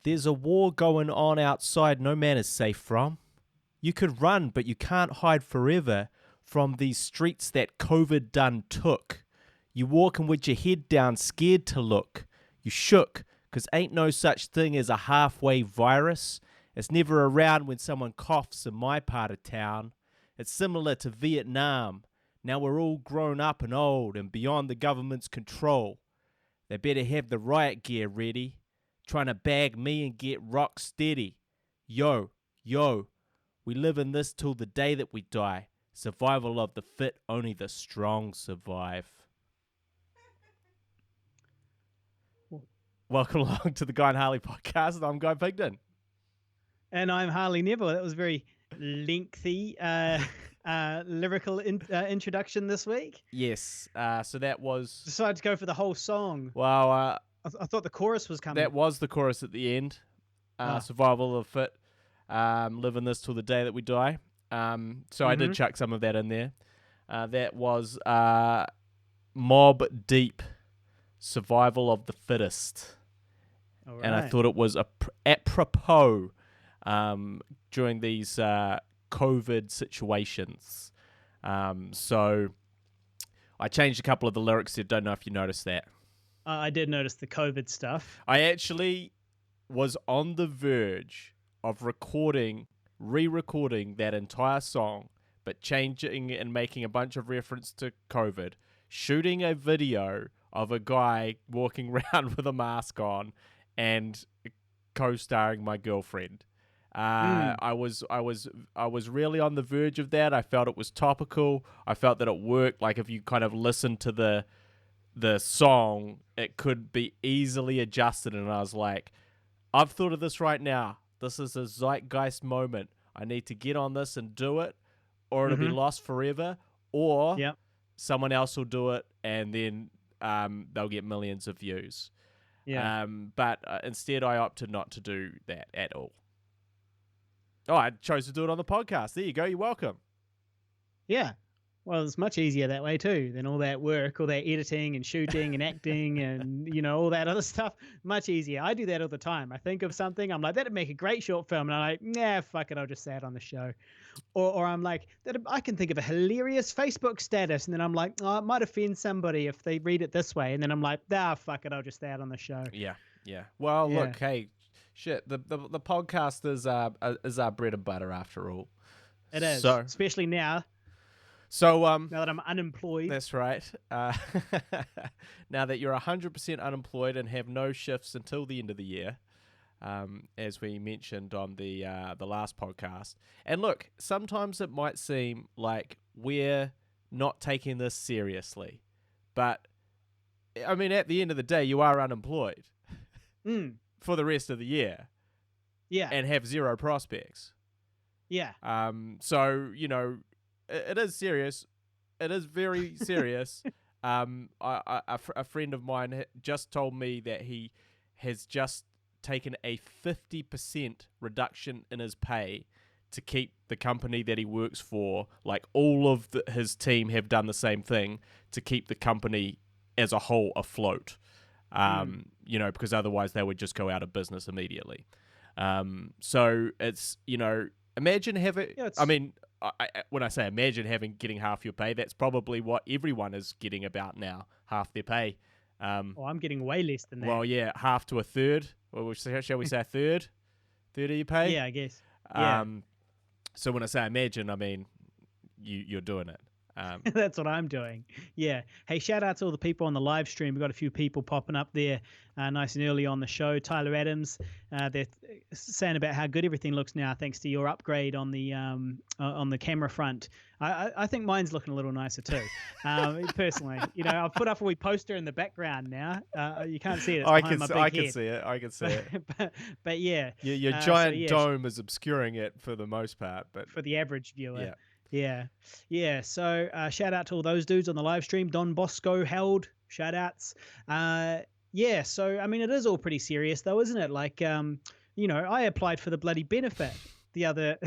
There's a war going on outside no man is safe from. You could run, but you can't hide forever from these streets that COVID done took. You walking with your head down, scared to look. You shook, 'cause ain't no such thing as a halfway virus. It's never around when someone coughs in my part of town. It's similar to Vietnam. Now we're all grown up and old and beyond the government's control. They better have the riot gear ready, trying to bag me and get rock steady. Yo, we live in this till the day that we die. Survival of the fit, only the strong survive. Welcome along to the Guy and Harley podcast. I'm Guy Pigden. And I'm Harley Neville. That was very lengthy lyrical introduction this week. Yes, so that was... Decided to go for the whole song. Well, I thought the chorus was coming. that was the chorus at the end. Survival of the fit, living this till the day that we die. So I did chuck some of that in there. That was Mob Deep, Survival of the Fittest. All right. And I thought it was apropos during these COVID situations. So I changed a couple of the lyrics there. Don't know if you noticed that. I did notice the COVID stuff. I actually was on the verge of re-recording that entire song, but changing and making a bunch of reference to COVID, shooting a video of a guy walking around with a mask on and co-starring my girlfriend. I was really on the verge of that. I felt it was topical. I felt that it worked. Like if you kind of listen to the song, it could be easily adjusted. And I was like, I've thought of this right now. This is a zeitgeist moment. I need to get on this and do it, or it'll be lost forever, or someone else will do it, and then they'll get millions of views. Yeah. But instead, I opted not to do that at all. Oh, I chose to do it on the podcast. There you go. You're welcome. Yeah. Well, it's much easier that way too than all that work, all that editing and shooting and acting and, all that other stuff. Much easier. I do that all the time. I think of something, I'm like, that'd make a great short film. And I'm like, nah, fuck it, I'll just say it on the show. Or I'm like, I can think of a hilarious Facebook status. And then I'm like, oh, it might offend somebody if they read it this way. And then I'm like, fuck it, I'll just say it on the show. Yeah. Well, look, hey, shit, the podcast is our bread and butter after all. It is, so, especially now. So now that I'm unemployed. That's right. Now that you're 100% unemployed and have no shifts until the end of the year, as we mentioned on the last podcast. And look, sometimes it might seem like we're not taking this seriously, but I mean, at the end of the day, you are unemployed for the rest of the year. Yeah. And have zero prospects. Yeah. So, it is serious. It is very serious. A friend of mine just told me that he has just taken a 50% reduction in his pay to keep the company that he works for. Like all of his team have done the same thing to keep the company as a whole afloat. Because otherwise they would just go out of business immediately. So it's, imagine having, when I say getting half your pay, that's probably what everyone is getting about now, half their pay. I'm getting way less than that. Well, yeah, half to a third. Or shall we say a third? Third of your pay? Yeah, I guess. Yeah. So when I say imagine, I mean you're doing it. That's what I'm doing. Yeah. Hey, shout out to all the people on the live stream. We've got a few people popping up there nice and early on the show. Tyler Adams, they're saying about how good everything looks now thanks to your upgrade on the camera front. I think mine's looking a little nicer too. Personally, I've put up a wee poster in the background now. You can't see it. It's behind my big I head. can see it. but yeah. Your giant dome is obscuring it for the most part, but for the average viewer. Yeah. Yeah. So shout out to all those dudes on the live stream. Don Bosco held shout outs. So I mean, it is all pretty serious though, isn't it? Like, I applied for the bloody benefit the other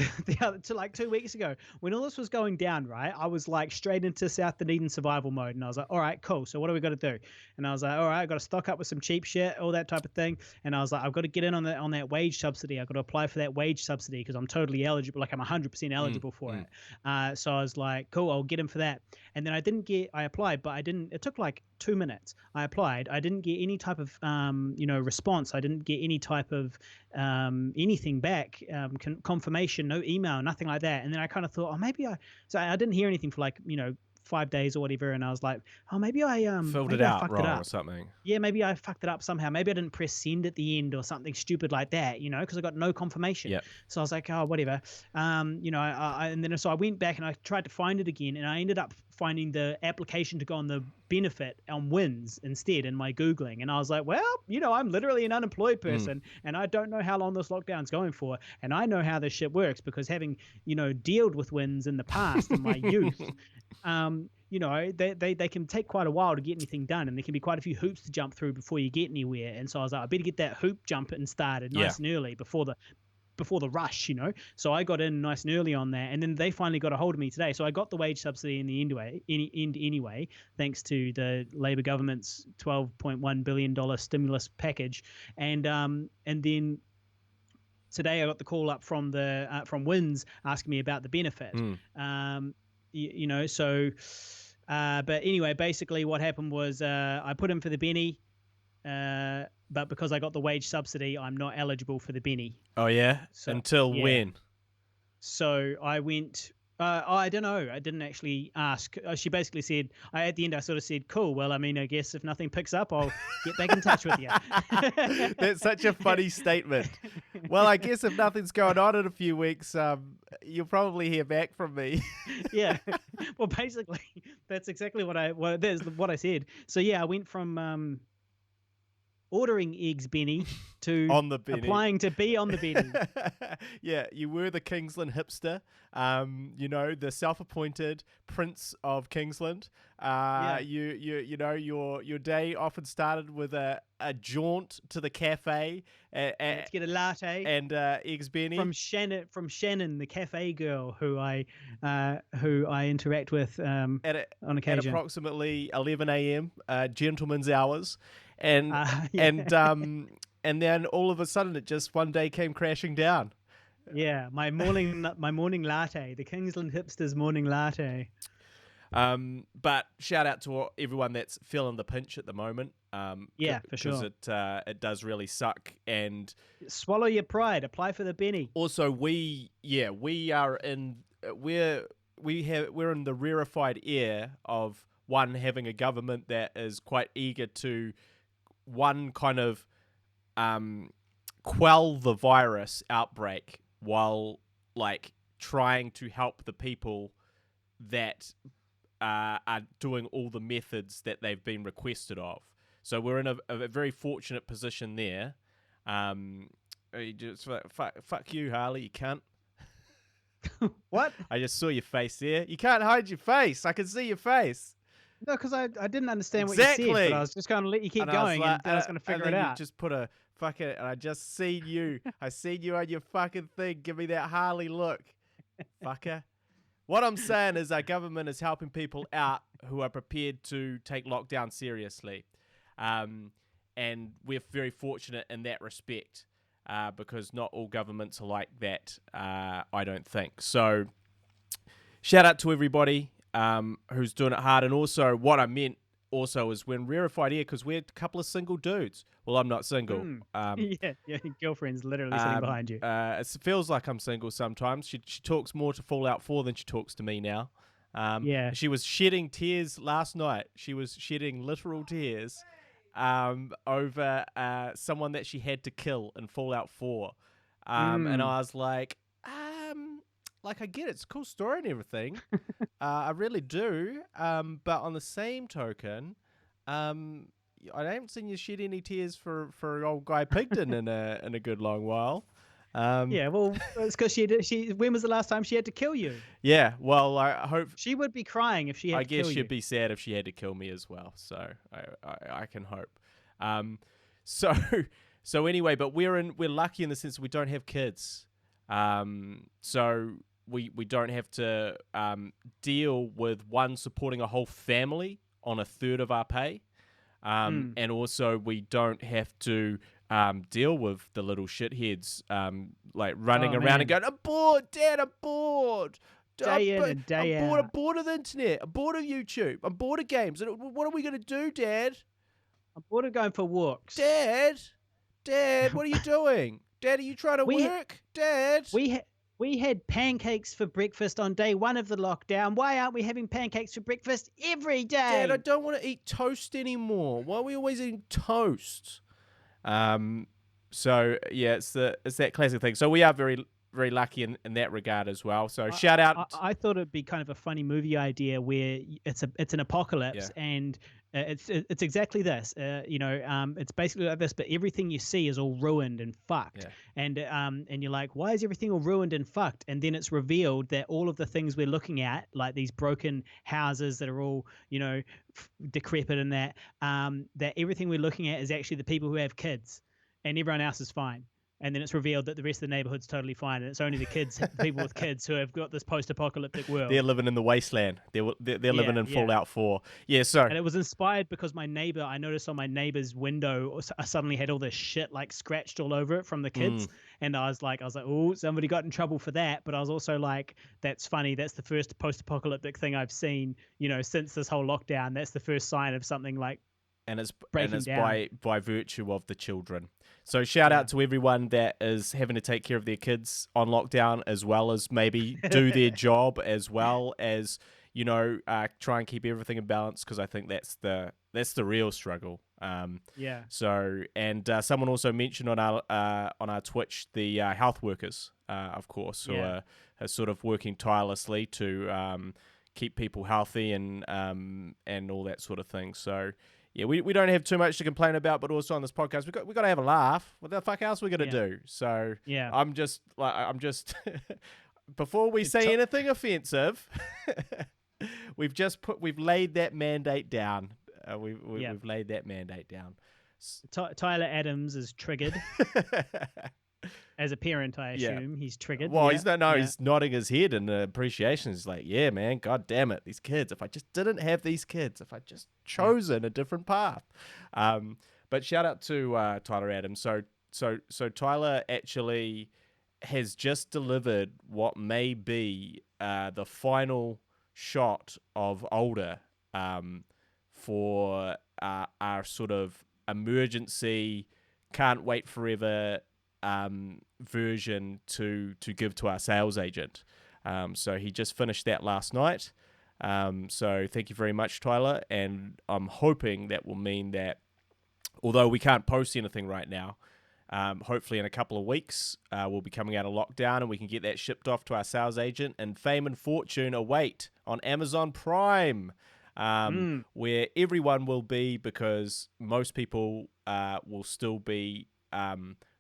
to like 2 weeks ago when all this was going down, right? I was like straight into South Dunedin survival mode, and I was like, all right, cool. So what do we got to do? And I was like, all right, I got to stock up with some cheap shit, all that type of thing. And I was like, I've got to get in on that wage subsidy. I've got to apply for that wage subsidy because I'm totally eligible. Like I'm 100% eligible for it. So I was like, cool, I'll get in for that. And then I applied, but I didn't. It took like 2 minutes. I applied. I didn't get any type of response. I didn't get any type of anything back, confirmation, no email, nothing like that. And then I kind of thought, so I didn't hear anything for like 5 days or whatever, and I was like, oh, maybe I filled it out wrong or something. Yeah, maybe I fucked it up somehow. Maybe I didn't press send at the end or something stupid like that, because I got no confirmation. Yep. So I was like, oh, whatever. And then so I went back and I tried to find it again, and I ended up finding the application to go on the benefit on Wins instead in my Googling. And I was like, well, I'm literally an unemployed person, and I don't know how long this lockdown's going for. And I know how this shit works because having, dealt with Wins in the past in my youth, they can take quite a while to get anything done, and there can be quite a few hoops to jump through before you get anywhere. And so I was like, I better get that hoop jumping started nice and early before the rush, So I got in nice and early on that, and then they finally got a hold of me today. So I got the wage subsidy in the end anyway, thanks to the Labor government's $12.1 billion stimulus package, and then today I got the call up from from Wins asking me about the benefit. But anyway, basically what happened was I put in for the Benny, but because I got the wage subsidy, I'm not eligible for the Benny. Oh, yeah? So, Until when? So I went, I don't know. I didn't actually ask. She basically said, at the end, I sort of said, cool. Well, I mean, I guess if nothing picks up, I'll get back in touch with you. That's such a funny statement. Well, I guess if nothing's going on in a few weeks, you'll probably hear back from me. Yeah. Well, basically, that's exactly what I said. So, yeah, I went from ordering eggs Benny to on the Benny. Applying to be on the Benny. Yeah, you were the Kingsland hipster, the self-appointed prince of Kingsland. Your day often started with a jaunt to the cafe to get a latte and eggs Benny from Shannon, the cafe girl who I interact with on occasion at approximately 11 a.m. Gentlemen's hours. And then all of a sudden, it just one day came crashing down. Yeah, my morning latte, the Kingsland hipsters morning latte. But shout out to everyone that's feeling the pinch at the moment. For sure, because it does really suck. And swallow your pride. Apply for the Benny. Also, we're in the rarefied air of having a government that is quite eager to kind of quell the virus outbreak while like trying to help the people that are doing all the methods that they've been requested of. So we're in a very fortunate position there. Fuck you, Harley, you cunt. What? I just saw your face there. You can't hide your face. I can see your face. No, because I didn't understand what you said, but I was just going to let you keep going, and then I was going to figure it out. You just put a fuck it, and I just seen you. I seen you on your fucking thing. Give me that Harley look, fucker. What I'm saying is our government is helping people out who are prepared to take lockdown seriously, and we're very fortunate in that respect because not all governments are like that. I don't think so. Shout out to everybody who's doing it hard. And also what I meant also is when rarefied air, because we're a couple of single dudes. Well, I'm not single. Yeah, your girlfriend's literally sitting behind you. It feels like I'm single sometimes. She talks more to Fallout 4 than she talks to me now. She was shedding tears last night. She was shedding literal tears over someone that she had to kill in Fallout 4. And I was like, I get it. It's a cool story and everything. I really do. But on the same token, I haven't seen you shed any tears for old Guy Pigden in a good long while. Yeah, well, it's because she. When was the last time she had to kill you? Yeah, well, I hope she would be crying if she had to kill you. I guess she'd be sad if she had to kill me as well. So I can hope. So anyway, but we're lucky in the sense we don't have kids. So we don't have to deal with one supporting a whole family on a third of our pay. And also we don't have to deal with the little shitheads like running around and going, I'm bored, Dad, I'm bored. Day in and day I'm bored. out. I'm bored of the internet. I'm bored of YouTube. I'm bored of games. And what are we going to do, Dad? I'm bored of going for walks. Dad, what are you doing? Dad, are you trying to work? Dad. We had pancakes for breakfast on day 1 of the lockdown. Why aren't we having pancakes for breakfast every day? Dad, I don't want to eat toast anymore. Why are we always eating toast? So yeah, it's that classic thing. So we are very, very lucky in that regard as well. So shout out. I thought it'd be kind of a funny movie idea where it's an apocalypse and it's exactly this. It's basically like this, but everything you see is all ruined and fucked. Yeah. And you're like, why is everything all ruined and fucked? And then it's revealed that all of the things we're looking at, like these broken houses that are all decrepit and that everything we're looking at is actually the people who have kids, and everyone else is fine. And then it's revealed that the rest of the neighborhood's totally fine, and it's only the people with kids who have got this post-apocalyptic world. They're living in the wasteland. They're living in Fallout 4. Yeah, so. And it was inspired because I noticed on my neighbor's window, I suddenly had all this shit like scratched all over it from the kids. And I was like, oh, somebody got in trouble for that. But I was also like, that's funny. That's the first post-apocalyptic thing I've seen, since this whole lockdown. That's the first sign of something like breaking down. by virtue of the children. So shout out to everyone that is having to take care of their kids on lockdown, as well as maybe do their job, as well as try and keep everything in balance, because I think that's the real struggle. So, and someone also mentioned on our Twitch the health workers, of course, who are sort of working tirelessly to keep people healthy and all that sort of thing. So. Yeah, we don't have too much to complain about, but also on this podcast, we got to have a laugh. What the fuck else are we gonna do? So I'm just before we say anything offensive, we've laid that mandate down. We've laid that mandate down. Tyler Adams is triggered. As a parent, I assume he's triggered. Well, he's nodding his head in appreciation. He's like, yeah, man, god damn it, these kids. If I just didn't have these kids, if I just chosen a different path. But shout out to Tyler Adams. So Tyler actually has just delivered what may be the final shot of Older for our sort of emergency, can't wait forever version to give to our sales agent. So he just finished that last night. So thank you very much, Tyler. And I'm hoping that will mean that, although we can't post anything right now, hopefully in a couple of weeks we'll be coming out of lockdown and we can get that shipped off to our sales agent, and fame and fortune await on Amazon Prime, where everyone will be, because most people will still be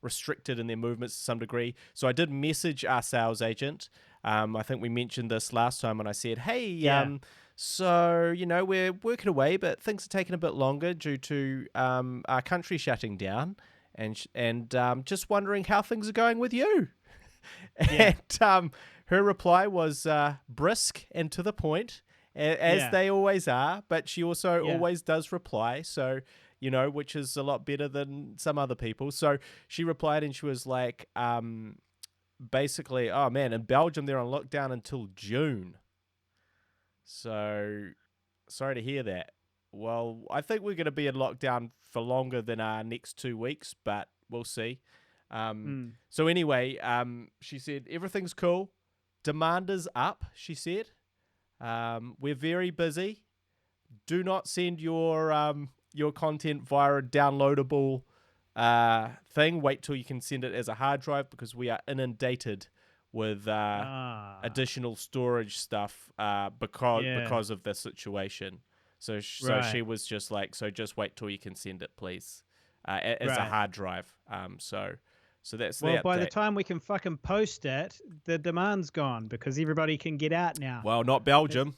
restricted in their movements to some degree. So I did message our sales agent. I think we mentioned this last time when I said, hey, so, we're working away, but things are taking a bit longer due to our country shutting down, and just wondering how things are going with you. And her reply was brisk and to the point, as they always are, but she also always does reply. So, which is a lot better than some other people. So she replied and she was like, basically, oh man, in Belgium, they're on lockdown until June. So sorry to hear that. Well, I think we're going to be in lockdown for longer than our next 2 weeks, but we'll see. So anyway, she said, everything's cool. Demand is up, she said. We're very busy. Do not send your content via a downloadable thing. Wait till you can send it as a hard drive, because we are inundated with additional storage stuff because of the situation. So she was just like, so just wait till you can send it, please, as a hard drive. So that's the update. By the time we can fucking post it, the demand's gone, because everybody can get out now. Well, not Belgium.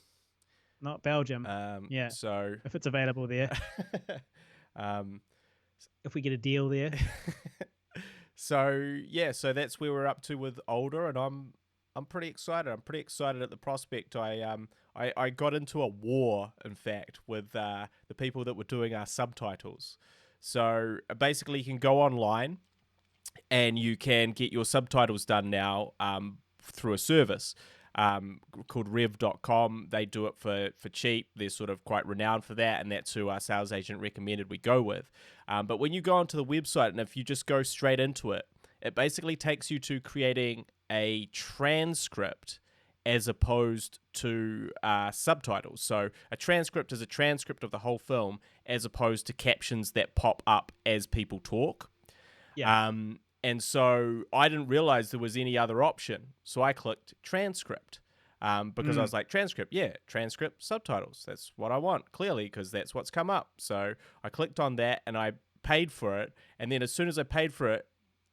Not Belgium. So if it's available there, if we get a deal there. So yeah, so that's where we're up to with Older, and I'm pretty excited. I'm pretty excited at the prospect. I got into a war, in fact, with the people that were doing our subtitles. So basically, you can go online and you can get your subtitles done now through a service called rev.com. They do it for cheap. They're sort of quite renowned for that, and that's who our sales agent recommended we go with. But when you go onto the website, and if you just go straight into it, it basically takes you to creating a transcript as opposed to subtitles. So a transcript is a transcript of the whole film as opposed to captions that pop up as people talk. Yeah. And so I didn't realize there was any other option. So I clicked transcript because I was like, transcript, subtitles. That's what I want, clearly, because that's what's come up. So I clicked on that and I paid for it. And then as soon as I paid for it,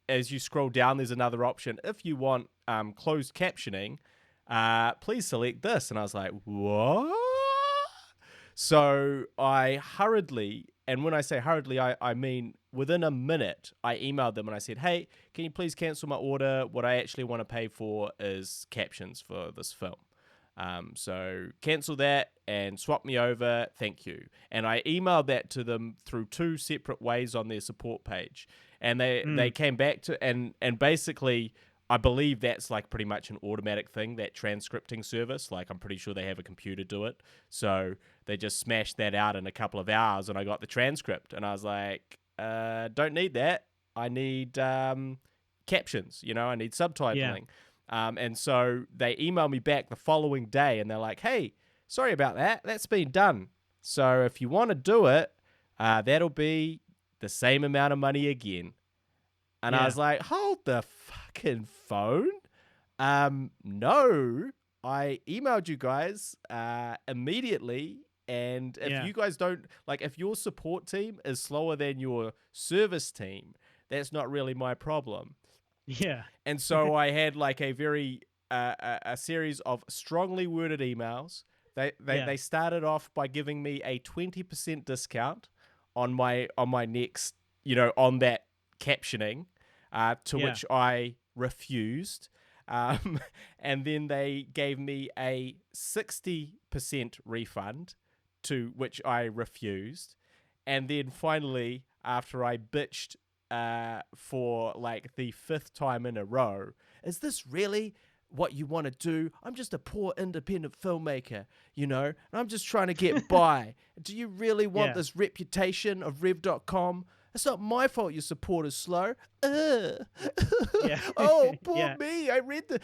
as you scroll down, there's another option. If you want closed captioning, please select this. And I was like, what? So I hurriedly, and when I say hurriedly, I mean within a minute, I emailed them and I said, hey, can you please cancel my order? What I actually want to pay for is captions for this film. So cancel that and swap me over. Thank you. And I emailed that to them through 2 separate ways on their support page. And they came back to, and basically, I believe that's like pretty much an automatic thing, that transcripting service. Like I'm pretty sure they have a computer do it. So they just smashed that out in a couple of hours and I got the transcript. And I was like, don't need that. I need captions, I need subtitling. And so they emailed me back the following day and they're like, hey, sorry about that. That's been done. So if you want to do it, that'll be the same amount of money again. And I was like, hold the fucking phone. No, I emailed you guys immediately. And if you guys don't, like, if your support team is slower than your service team, that's not really my problem. Yeah. And so I had like a very, a series of strongly worded emails. They started off by giving me a 20% discount on my next, on that captioning, to which I refused. And then they gave me a 60% refund, to which I refused. And then finally, after I bitched for like the 5th time in a row, is this really what you want to do? I'm just a poor independent filmmaker, and I'm just trying to get by. Do you really want this reputation of Rev.com? It's not my fault your support is slow. Oh, poor me. I read the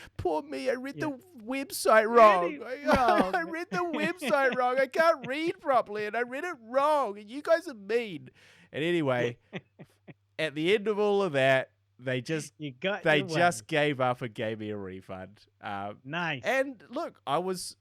website wrong. Really wrong. I read the website wrong. I can't read properly and I read it wrong. And you guys are mean. And anyway, at the end of all of that, they just gave up and gave me a refund. Nice. And look, I was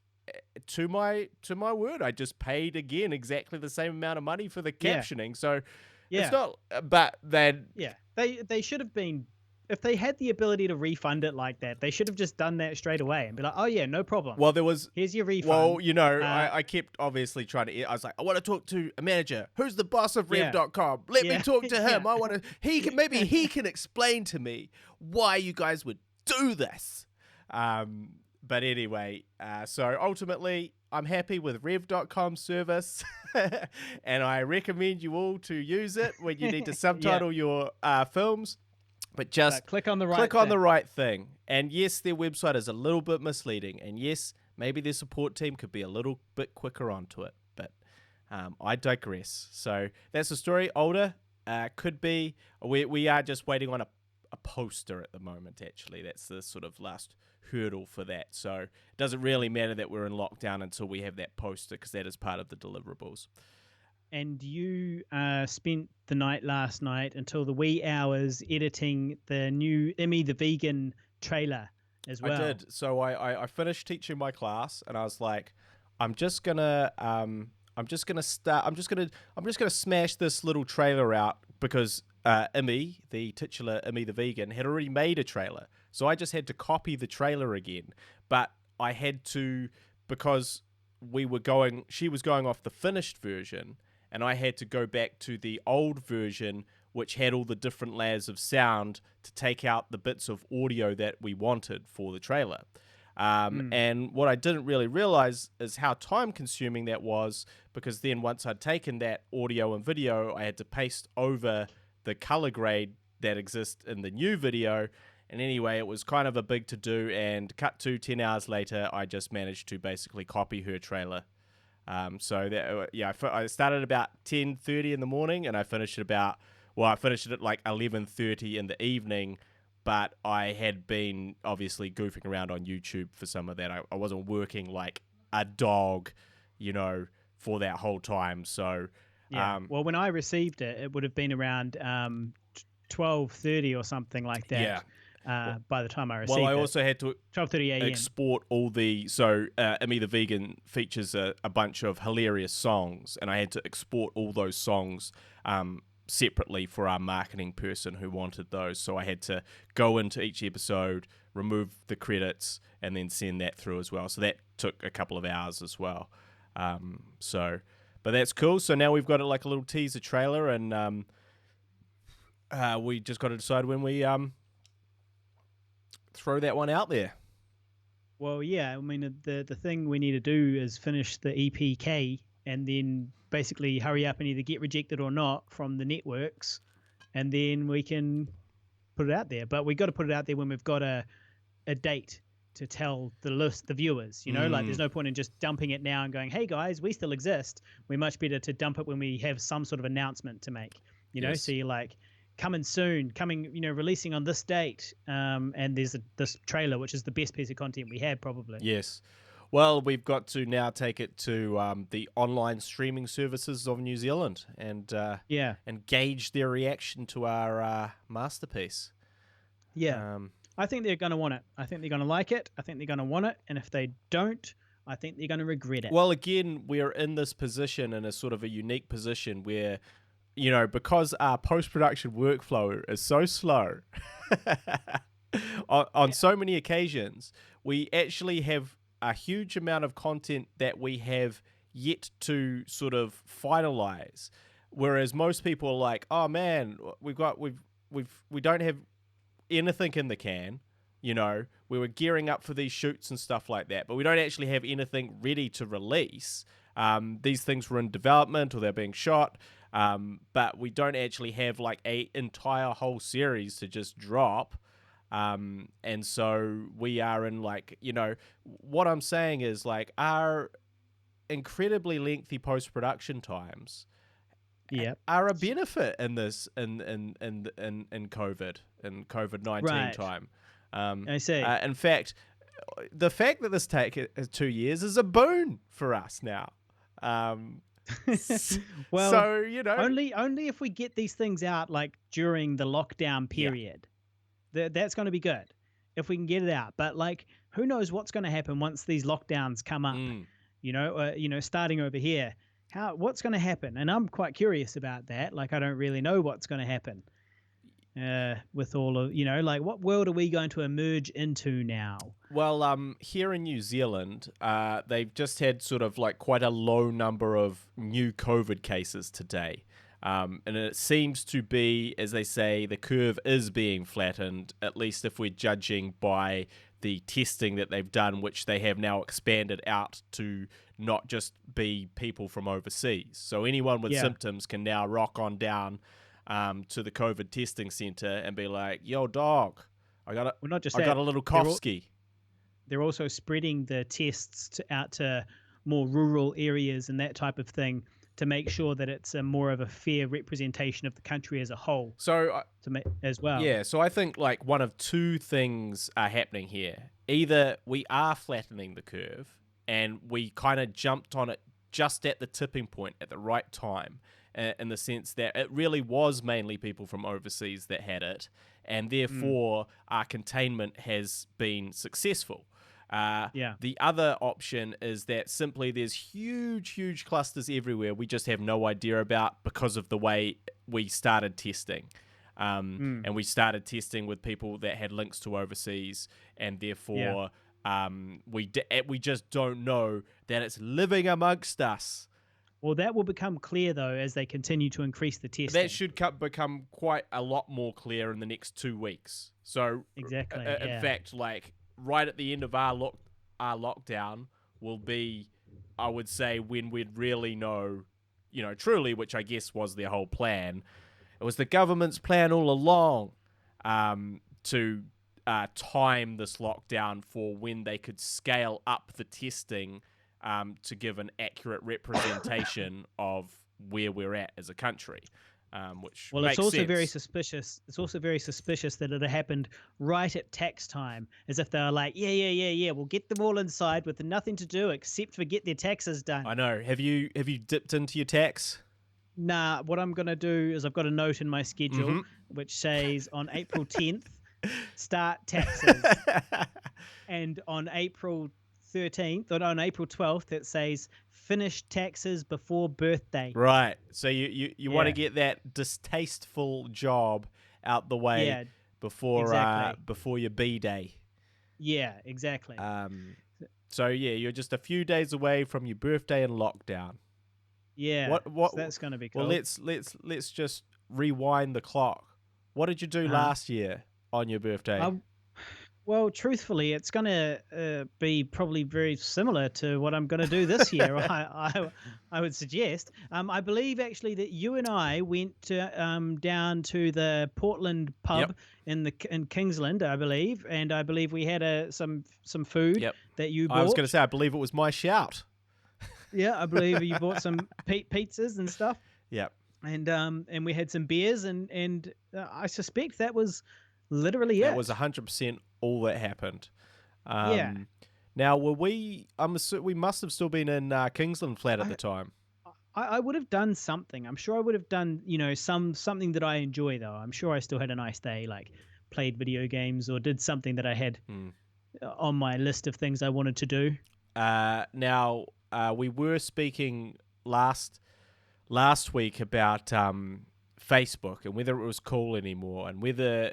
to my word. I just paid again exactly the same amount of money for the captioning. So it's not. But then they should have been. If they had the ability to refund it like that, they should have just done that straight away and be like, oh yeah, no problem. Well, here's your refund. Well, I kept obviously trying to. I was like, I want to talk to a manager. Who's the boss of Rev.com? Let me talk to him. I want to. Maybe he can explain to me why you guys would do this. But anyway, so ultimately, I'm happy with Rev.com service, and I recommend you all to use it when you need to subtitle your films. But just click on the right thing. And yes, their website is a little bit misleading. And yes, maybe their support team could be a little bit quicker onto it. But I digress. So that's the story. Older could be. We are just waiting on a poster at the moment, actually. That's the sort of last hurdle for that. So it doesn't really matter that we're in lockdown until we have that poster, because that is part of the deliverables. And you spent the night last night until the wee hours editing the new Immi The Vegan trailer as well. I did. So I finished teaching my class, and I was like, I'm just gonna smash this little trailer out, because Immi, the titular Immi The Vegan, had already made a trailer. So I just had to copy the trailer again. But I had to, because she was going off the finished version, and I had to go back to the old version which had all the different layers of sound to take out the bits of audio that we wanted for the trailer. And what I didn't really realize is how time consuming that was, because then once I'd taken that audio and video, I had to paste over the color grade that exists in the new video. And anyway, it was kind of a big to do, and cut to 10 hours later, I just managed to basically copy her trailer. So that, yeah, I started about 10:30 in the morning, and I finished at like 11:30 in the evening. But I had been obviously goofing around on YouTube for some of that. I wasn't working like a dog, for that whole time. So, yeah. Well, when I received it, it would have been around 12:30 or something like that. yeah. By the time I received it. Well, I also had to 12:30 a.m. export all the... So, Immi The Vegan features a bunch of hilarious songs, and I had to export all those songs separately for our marketing person who wanted those. So I had to go into each episode, remove the credits, and then send that through as well. So that took a couple of hours as well. But that's cool. So now we've got like a little teaser trailer, and we just got to decide when we throw that one out there. Well, yeah. I mean, the thing we need to do is finish the EPK and then basically hurry up and either get rejected or not from the networks, and then we can put it out there. But we got to put it out there when we've got a date to tell the viewers, like there's no point in just dumping it now and going, hey guys, we still exist. We're much better to dump it when we have some sort of announcement to make, Yes. So you're like, coming soon, releasing on this date. And there's this trailer, which is the best piece of content we have probably. Yes. Well, we've got to now take it to the online streaming services of New Zealand and gauge their reaction to our masterpiece. Yeah, I think they're going to want it. I think they're going to like it. I think they're going to want it. And if they don't, I think they're going to regret it. Well, again, we're in this position, in a sort of a unique position where, because our post-production workflow is so slow on so many occasions, we actually have a huge amount of content that we have yet to sort of finalize, whereas most people are like, oh man, we don't have anything in the can. We were gearing up for these shoots and stuff like that, but we don't actually have anything ready to release. These things were in development or they're being shot, but we don't actually have like a entire whole series to just drop. And so we are in like, what I'm saying is like our incredibly lengthy post-production times are a benefit in this, in COVID and COVID-19 time. I see. In fact, the fact that this take 2 years is a boon for us now. Well, so, only if we get these things out like during the lockdown period. That's going to be good if we can get it out. But like, who knows what's going to happen once these lockdowns come up? Starting over here, what's going to happen? And I'm quite curious about that. Like, I don't really know what's going to happen with all of like, what world are we going to emerge into now? Well, here in New Zealand, they've just had sort of like quite a low number of new COVID cases today. And it seems to be, as they say, the curve is being flattened, at least if we're judging by the testing that they've done, which they have now expanded out to not just be people from overseas. So anyone with symptoms can now rock on down to the COVID testing center and be like, yo, dog, I got a little cough ski. They're also spreading the tests out to more rural areas and that type of thing, to make sure that it's more of a fair representation of the country as a whole. So as well. Yeah, so I think like one of two things are happening here. Either we are flattening the curve and we kind of jumped on it just at the tipping point at the right time, in the sense that it really was mainly people from overseas that had it, and therefore our containment has been successful. The other option is that simply there's huge clusters everywhere we just have no idea about because of the way we started testing. And we started testing with people that had links to overseas, and therefore we just don't know that it's living amongst us. Well, that will become clear though as they continue to increase the That testing. should become quite a lot more clear in the next 2 weeks. So, Exactly. in Yeah. fact, like right at the end of our lockdown will be, I would say, when we'd really know, truly, which I guess was their whole plan. It was the government's plan all along, to time this lockdown for when they could scale up the testing, to give an accurate representation of where we're at as a country, which Well, it's makes also very sense. suspicious. It's also very suspicious that it happened right at tax time, as if they were like, yeah, yeah, yeah, yeah, we'll get them all inside with nothing to do except for get their taxes done. I know. Have you dipped into your tax? Nah, what I'm gonna do is I've got a note in my schedule Mm-hmm. which says on April 10th, start taxes, and on April 13th or on April 12th, it says finish taxes before birthday. Right. So you want to Yeah, get that distasteful job out the way yeah, before your B day. yeah, exactly. Um. So yeah, you're just a few days away from your birthday and lockdown. Yeah, What what? so that's gonna be Well, cool. let's just rewind the clock. What did you do Uh-huh. last year on your birthday? I Well, truthfully, it's going to be probably very similar to what I'm going to do this year. I would suggest. I believe actually that you and I went down to the Portland Yep. pub in Kingsland, I believe, and I believe we had some food Yep. that you I was going to bought. say, I believe it was my shout. Yeah, I believe you bought some pizzas and stuff, Yep. and we had some beers, and I suspect that was literally That was it. 100% all that happened. Yeah. Um, now, were we? We must have still been in Kingsland Flat at the I, time. I would have done something. I'm sure I would have done, something that I enjoy though. I'm sure I still had a nice day, like played video games or did something that I had Hmm. on my list of things I wanted to do. Now, we were speaking last week about Facebook and whether it was cool anymore, and whether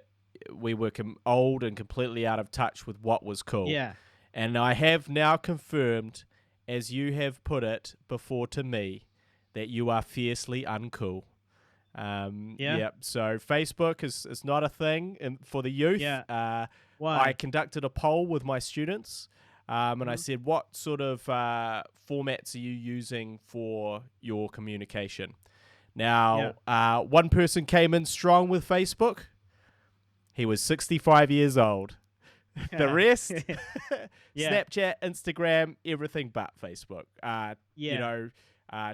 we were old and completely out of touch with what was cool. Yeah. And I have now confirmed, as you have put it before to me, that you are fiercely uncool. Yeah. Yep. So Facebook is not a thing for the youth. Yeah. I Why? conducted a poll with my students, and I Mhm. said, what sort of formats are you using for your communication? Yeah. Now, one person came in strong with Facebook. He was 65 years old. The rest, Yeah. Snapchat, Instagram, everything but Facebook. Yeah.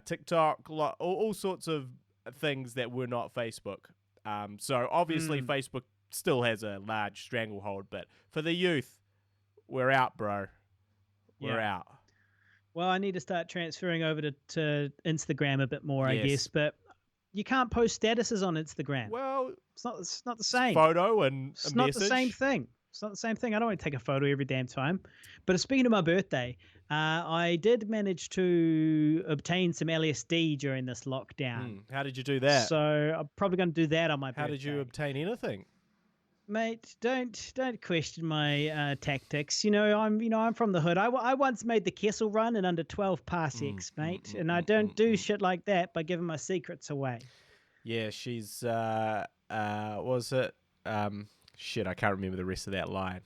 TikTok, all sorts of things that were not Facebook. So obviously Mm. Facebook still has a large stranglehold, but for the youth, we're out, bro. We're Yeah. out. Well, I need to start transferring over to Instagram a bit more, I guess, Yes. but you can't post statuses on Instagram. Well, It's not the it's a same. photo and a It's not the same message. thing. It's not the same thing. I don't want to take a photo every damn time. But speaking of my birthday, I did manage to obtain some LSD during this lockdown. How did you do that? So I'm probably going to do that on my How did you birthday. obtain anything? Mate, don't question my tactics. I'm from the hood. I once made the Kessel Run in under 12 parsecs, mate, and I don't do shit like that by giving my secrets away. Yeah, she's was it shit, I can't remember the rest of that line.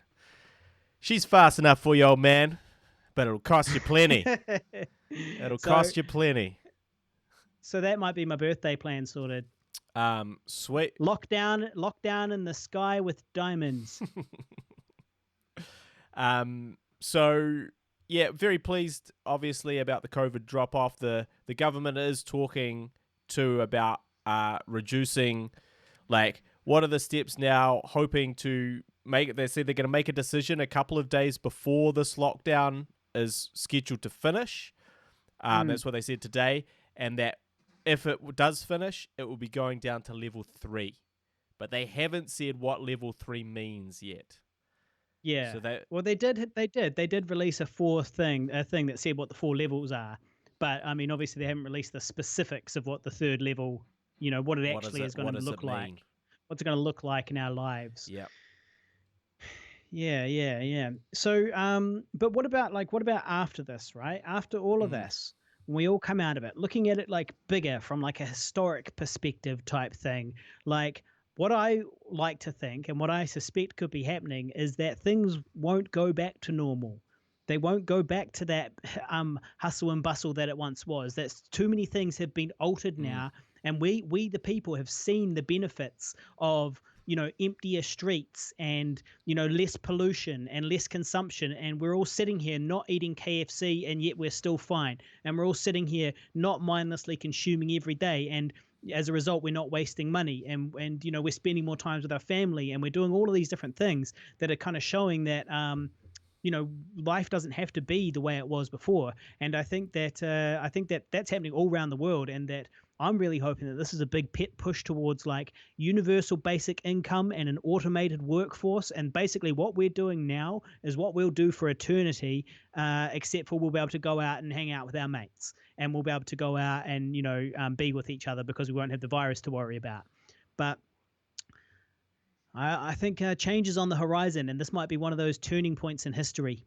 She's fast enough for you, old man, but it'll cost you plenty. It'll so cost you plenty. so that might be my birthday plan sorted. Sweet. Lockdown in the sky with diamonds. So yeah, very pleased obviously about the COVID drop off. The government is talking too about reducing, like, what are the steps now, hoping to make it. They said they're going to make a decision a couple of days before this lockdown is scheduled to finish. That's what they said today, and that if it does finish, it will be going down to level 3. But they haven't said what level 3 means yet. Yeah. So that, Well, they did release a thing that said what the 4 levels are. But I mean, obviously they haven't released the specifics of what the 3rd level, what it what actually is going what to does look it mean? like. What's it going to look like in our lives? Yep. Yeah, yeah, yeah. So, but what about after this, right? After all of this, when we all come out of it, looking at it like bigger from like a historic perspective type thing, like what I like to think and what I suspect could be happening is that things won't go back to normal. They won't go back to that hustle and bustle that it once was. That's too many things have been altered Mm. now, and we the people have seen the benefits of emptier streets and less pollution and less consumption, and we're all sitting here not eating KFC and yet we're still fine, and we're all sitting here not mindlessly consuming every day, and as a result we're not wasting money, and we're spending more time with our family, and we're doing all of these different things that are kind of showing that life doesn't have to be the way it was before. And I think that that's happening all around the world, and that I'm really hoping that this is a big pet push towards like universal basic income and an automated workforce. And basically, what we're doing now is what we'll do for eternity, except for we'll be able to go out and hang out with our mates, and we'll be able to go out and be with each other because we won't have the virus to worry about. But I think change is on the horizon, and this might be one of those turning points in history.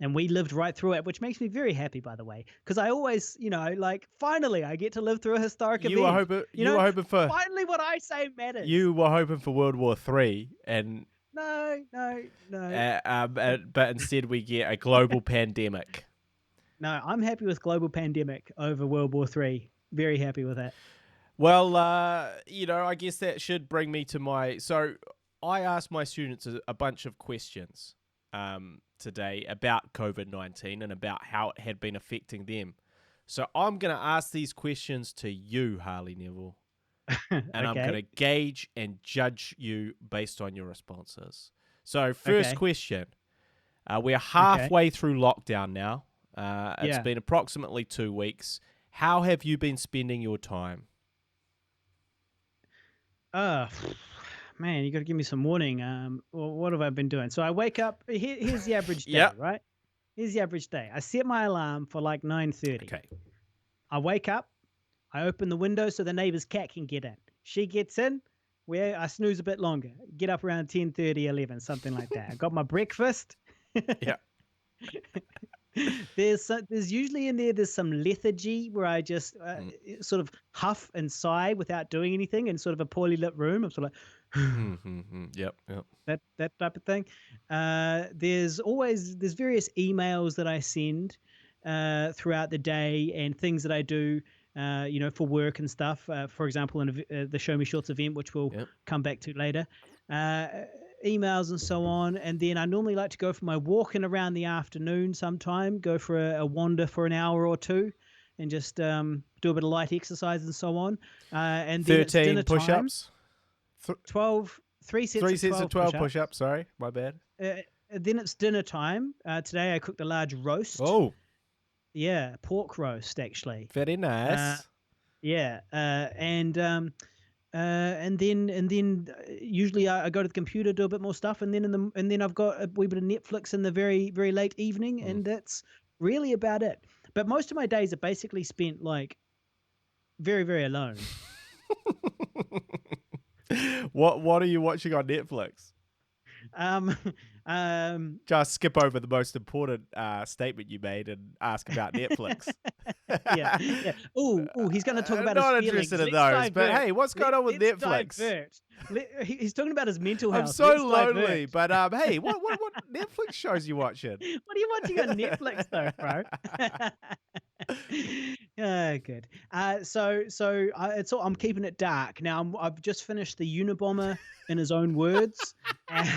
And we lived right through it, which makes me very happy, by the way, because I always, like finally I get to live through a historic You were event. hoping. You were hoping for. Finally, what I say matters. You were hoping for World War III, and No, no, no, but instead we get a global pandemic. no. I'm happy with global pandemic over World War III. Very happy with that. Well, I guess that should bring me to my. So I asked my students a bunch of questions today about COVID-19 and about how it had been affecting them. So I'm going to ask these questions to you, Harley Neville, and I'm going to Okay. gauge and judge you based on your responses. So first Okay. question. We're Okay. halfway through lockdown now. It's Yeah. been approximately 2 weeks. How have you been spending your time? Uh, man, you got to give me some warning. Well, what have I been doing? So I wake up. Here's the average day, Yep. right? Here's the average day. I set my alarm for like 9:30. Okay. I wake up. I open the window so the neighbor's cat can get in. She gets in. Where I snooze a bit longer. Get up around 10:30, 11, something like that. I got my breakfast. Yeah. There's usually in there's some lethargy where I just sort of huff and sigh without doing anything in sort of a poorly lit room. I'm sort of like Yep. Yep. that type of thing. There's various emails that I send throughout the day, and things that I do for work and stuff. For example, in the Show Me Shorts event, which we'll Yep. come back to later. Uh, Emails and so on. And then I normally like to go for my walk in around the afternoon sometime, go for a wander for an hour or two, and just do a bit of light exercise and so on. And then it's 13 dinner time. push-ups. 12, three sets Three of sets 12 of 12 push-ups. push-ups. Sorry, my bad. Then it's dinner time. Today I cooked a large roast. Oh, Yeah, pork roast actually. very nice. Yeah, and then usually I go to the computer, do a bit more stuff, and then I've got a wee bit of Netflix in the very very late evening, and that's really about it. But most of my days are basically spent like very very alone. What are you watching on Netflix? Um, um, Just skip over the most important statement you made and ask about Netflix. yeah. Oh, he's going to talk about Not his feelings. interested in Let's those, but divert. hey, what's going on with Let's Netflix? divert. He's talking about his mental health. I'm so Let's lonely, divert. but hey, what Netflix shows you watching? What are you watching on Netflix though, bro? Good. It's all, I'm keeping it dark now. I've just finished the Unabomber in his own words, and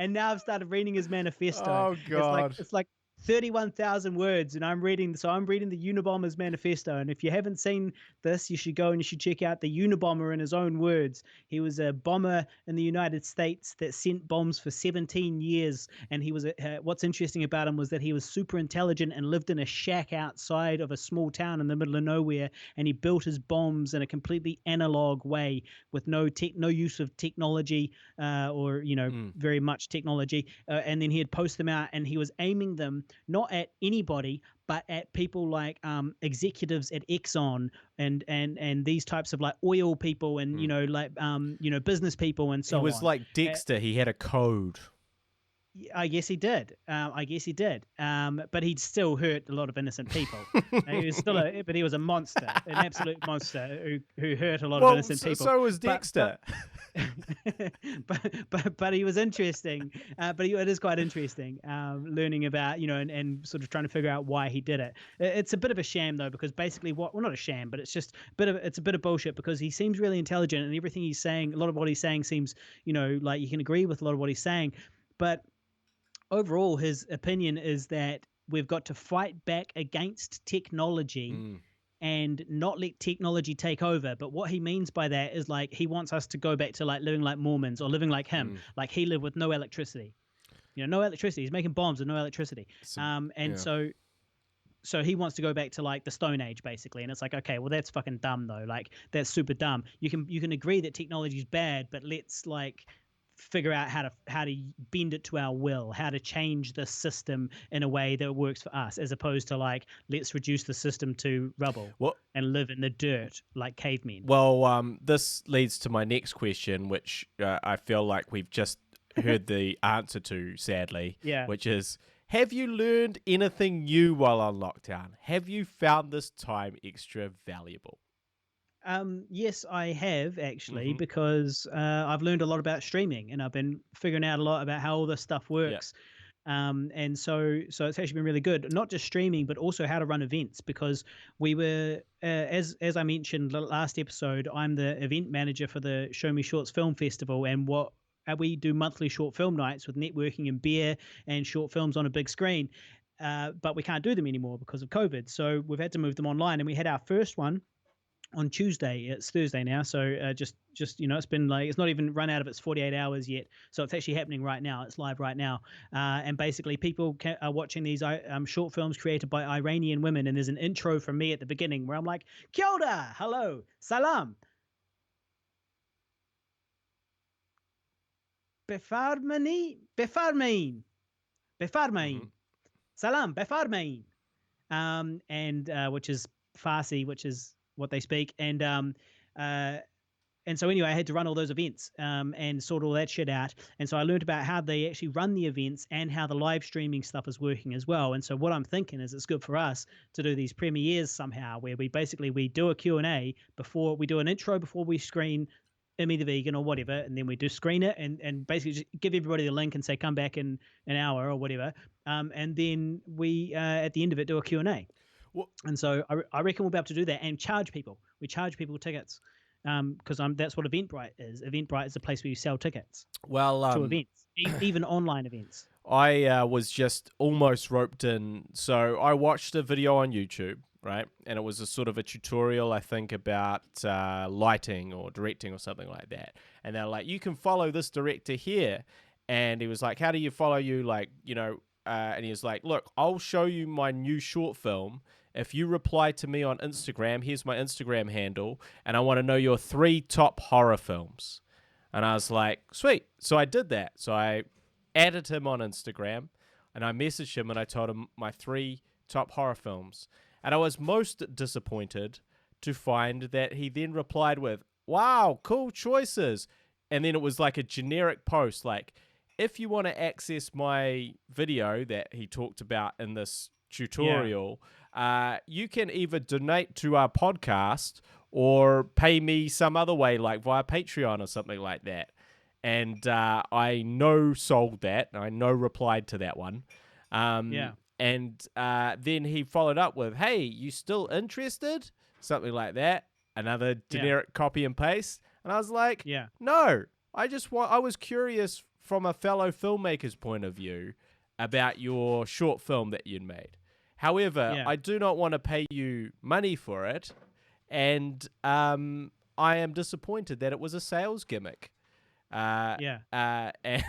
now I've started reading his manifesto. Oh God. It's like 31,000 words, and I'm reading the Unabomber's manifesto. And if you haven't seen this, you should go and you should check out the Unabomber in his own words. He was a bomber in the United States that sent bombs for 17 years. And he was what's interesting about him was that he was super intelligent and lived in a shack outside of a small town in the middle of nowhere. And he built his bombs in a completely analog way with no use of technology or very much technology. And then he'd post them out, and he was aiming them not at anybody, but at people like executives at Exxon and these types of like oil people and business people and so on. He was like Dexter. He had a code. I guess he did. I guess he did. But he'd still hurt a lot of innocent people. He was still but he was a monster, an absolute monster who hurt a lot of Well, innocent people. so was But Dexter. but he was interesting. It is quite interesting learning about and sort of trying to figure out why he did it. It's a bit of a sham though, because basically not a sham, but it's just a bit of bullshit, because he seems really intelligent and everything he's saying, a lot of what he's saying seems like you can agree with a lot of what he's saying, but overall his opinion is that we've got to fight back against technology Mm, and not let technology take over. But what he means by that is like he wants us to go back to like living like Mormons or living like him, mm. like he lived with no electricity. No electricity. He's making bombs with no electricity. So, And yeah. so he wants to go back to like the Stone Age basically. And it's like, okay, well that's fucking dumb though. Like that's super dumb. You can agree that technology is bad, but let's like figure out how to bend it to our will, how to change the system in a way that works for us, as opposed to like let's reduce the system to rubble Well, and live in the dirt like cavemen. this leads to my next question, which I feel like we've just heard the answer to, sadly, Yeah. which is, have you learned anything new while on lockdown? Have you found this time extra valuable? Yes, I have actually, Mm-hmm. because I've learned a lot about streaming and I've been figuring out a lot about how all this stuff Yeah. works. And so it's actually been really good, not just streaming, but also how to run events, because we were, as I mentioned last episode, I'm the event manager for the Show Me Shorts Film Festival, and what we do monthly short film nights with networking and beer and short films on a big screen. But we can't do them anymore because of COVID. So we've had to move them online, and we had our first one on Tuesday. It's Thursday now, so just it's been like it's not even run out of its 48 hours yet. So it's actually happening right now. It's live right now, and basically people are watching these short films created by Iranian women. And there's an intro from me at the beginning where I'm like, "Kia ora, hello, salam, befarmain, Mm-hmm. salam, befarmain," and which is Farsi, which is what they speak, uh, and so anyway, I had to run all those events and sort all that shit out. And so I learned about how they actually run the events and how the live streaming stuff is working as well. And so what I'm thinking is it's good for us to do these premieres somehow, where we do a Q&A before we do an intro before we screen Immi the Vegan or whatever, and then we do screen it and basically just give everybody the link and say come back in an hour or whatever. And then we at the end of it do a Q&A. Well, And so I reckon we'll be able to do that and charge people. We charge people tickets because that's what Eventbrite is. Eventbrite is a place where you sell tickets well, to events, even online events. I was just almost roped in. So I watched a video on YouTube, right? And it was a sort of a tutorial, I think, about lighting or directing or something like that. And they're like, you can follow this director here. And he was like, how do you follow you? Like, and he was like, look, I'll show you my new short film. If you reply to me on Instagram, here's my Instagram handle. And I want to know your 3 top horror films. And I was like, sweet. So I did that. So I added him on Instagram and I messaged him and I told him my 3 top horror films. And I was most disappointed to find that he then replied with, wow, cool choices. And then it was like a generic post like, if you want to access my video that he talked about in this tutorial, you can either donate to our podcast or pay me some other way, like via Patreon or something like that. And I no sold that. I no replied to that one. Yeah, And then he followed up with, hey, you still interested? Something like that. Another yeah, generic copy and paste. And I was like, yeah, no, I was curious from a fellow filmmaker's point of view about your short film that you'd made. However, yeah, I do not want to pay you money for it. And I am disappointed that it was a sales gimmick. yeah, And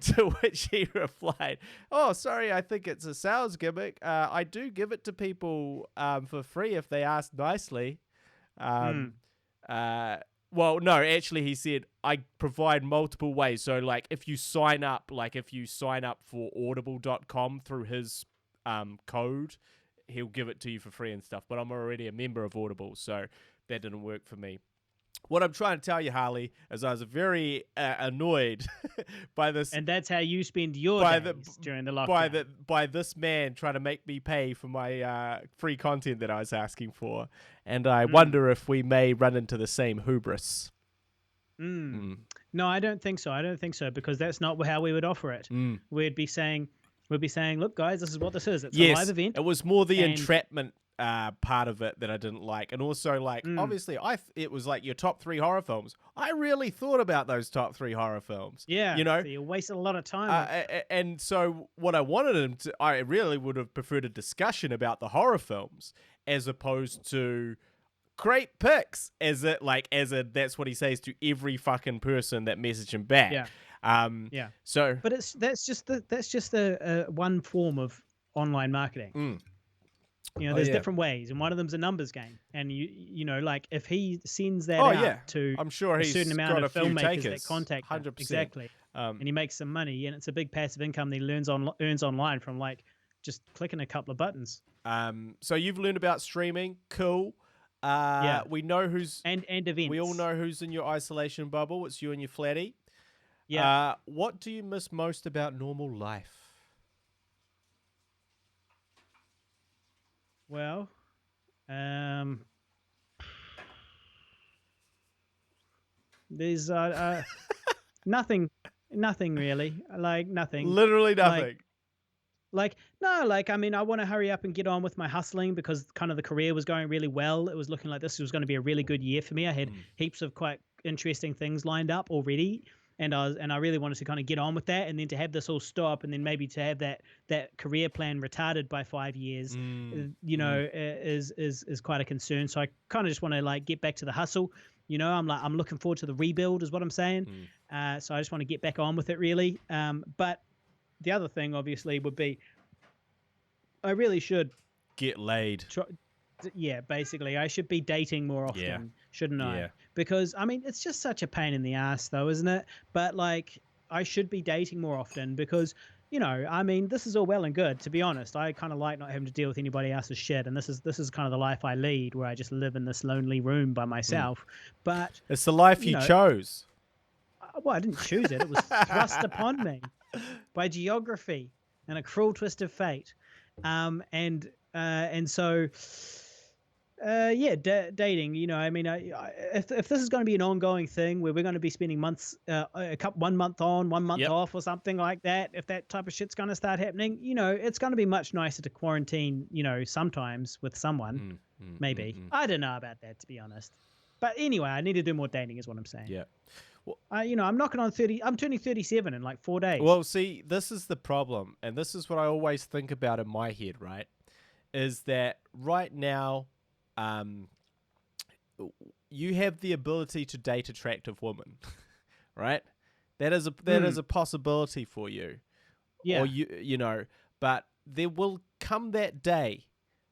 to which he replied, "Oh, sorry, I think it's a sales gimmick. I do give it to people for free if they ask nicely." mm, Um, well, no, actually, he said I provide multiple ways. So, like, if you sign up for Audible.com through his code, he'll give it to you for free and stuff. But I'm already a member of Audible, so that didn't work for me. What I'm trying to tell you, Harley, is I was very annoyed by this. And that's how you spend your days during the lockdown. By this man trying to make me pay for my free content that I was asking for, and I wonder if we may run into the same hubris. No, I don't think so. I don't think so, because that's not how we would offer it. We'd be saying, look, guys, this is what this is. It's a live event. It was more the entrapment part of it that I didn't like, and also like obviously it was like your top 3 horror films. I really thought about those top 3 horror films. Yeah, you know, so you wasted a lot of time. And so what I wanted him to, I really would have preferred a discussion about the horror films as opposed to great picks, that's what he says to every fucking person that messaged him back. Yeah. So, but that's just the one form of online marketing. You know, there's different ways, and one of them's a numbers game. And you know, like if he sends that out to I'm sure a certain amount of filmmakers that contact him, 100%. exactly, and he makes some money, and it's a big passive income that he earns online from like just clicking a couple of buttons. So you've learned about streaming, cool. We know who's and events. We all know who's in your isolation bubble. It's you and your flatty. Yeah. What do you miss most about normal life? Well, there's nothing really, like nothing. Literally nothing. I mean, I want to hurry up and get on with my hustling because kind of the career was going really well. It was looking like this was going to be a really good year for me. I had heaps of quite interesting things lined up already. And I really wanted to kind of get on with that, and then to have this all stop, and then maybe to have that career plan retarded by 5 years, is quite a concern. So I kind of just want to like get back to the hustle. You know, I'm looking forward to the rebuild, is what I'm saying. So I just want to get back on with it, really. But the other thing, obviously, would be I really should get laid. Basically, I should be dating more often, shouldn't I? Yeah. Because, I mean, it's just such a pain in the ass, though, isn't it? But, like, I should be dating more often because, you know, I mean, this is all well and good, to be honest. I kind of like not having to deal with anybody else's shit, and this is kind of the life I lead, where I just live in this lonely room by myself. But it's the life you chose. Well, I didn't choose it. It was thrust upon me by geography and a cruel twist of fate. And so... dating. You know, I mean, if this is going to be an ongoing thing where we're going to be spending months, 1 month on, 1 month off, or something like that, if that type of shit's going to start happening, you know, it's going to be much nicer to quarantine, you know, sometimes with someone, maybe. I don't know about that, to be honest. But anyway, I need to do more dating, is what I'm saying. Yeah. Well, you know, I'm knocking on 30. I'm turning 37 in like 4 days. Well, see, this is the problem, and this is what I always think about in my head, right? Is that right now, you have the ability to date attractive women, right? That is a possibility for you. Yeah. Or you know, but there will come that day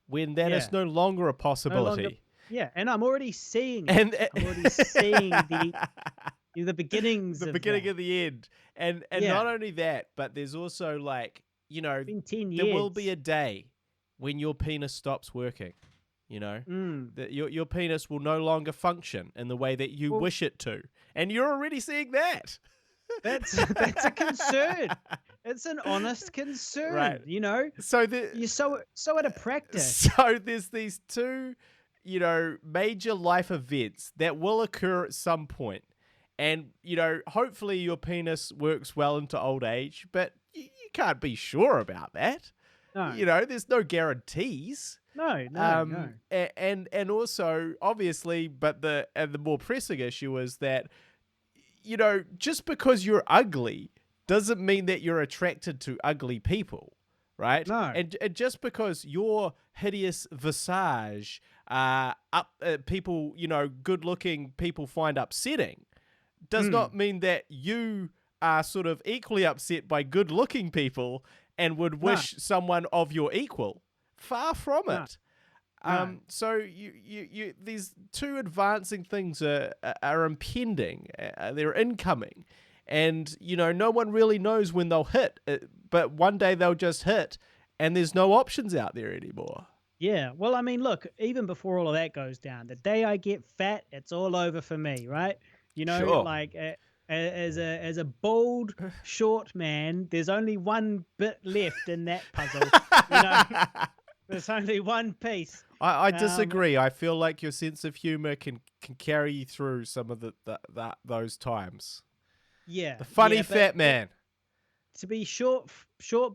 when that is no longer a possibility. And I'm already seeing it. I'm already seeing the beginnings the beginning of the end. And not only that, but there's also like, you know, it's been 10 years. There will be a day when your penis stops working. You know, that your penis will no longer function in the way that you wish it to, and you're already seeing that. That's a concern. It's an honest concern, right? You know. So you're so out of practice. So there's these two, you know, major life events that will occur at some point, and you know, hopefully your penis works well into old age, but you can't be sure about that. No. You know, there's no guarantees. No. And also, obviously, but the more pressing issue is that, you know, just because you're ugly doesn't mean that you're attracted to ugly people, right? No. And just because your hideous visage, people, you know, good-looking people find upsetting, does not mean that you are sort of equally upset by good-looking people and would wish someone of your equal. Far from it. So you these two advancing things are impending. They're incoming, and you know no one really knows when they'll hit. But one day they'll just hit, and there's no options out there anymore. Yeah. Well, I mean, look, even before all of that goes down, the day I get fat, it's all over for me, right? You know, Sure. like as a bald, short man, there's only one bit left in that puzzle. You know, there's only one piece. I Um, disagree. I feel like your sense of humor can carry you through some of those times. yeah, The funny yeah, but fat man. to be short,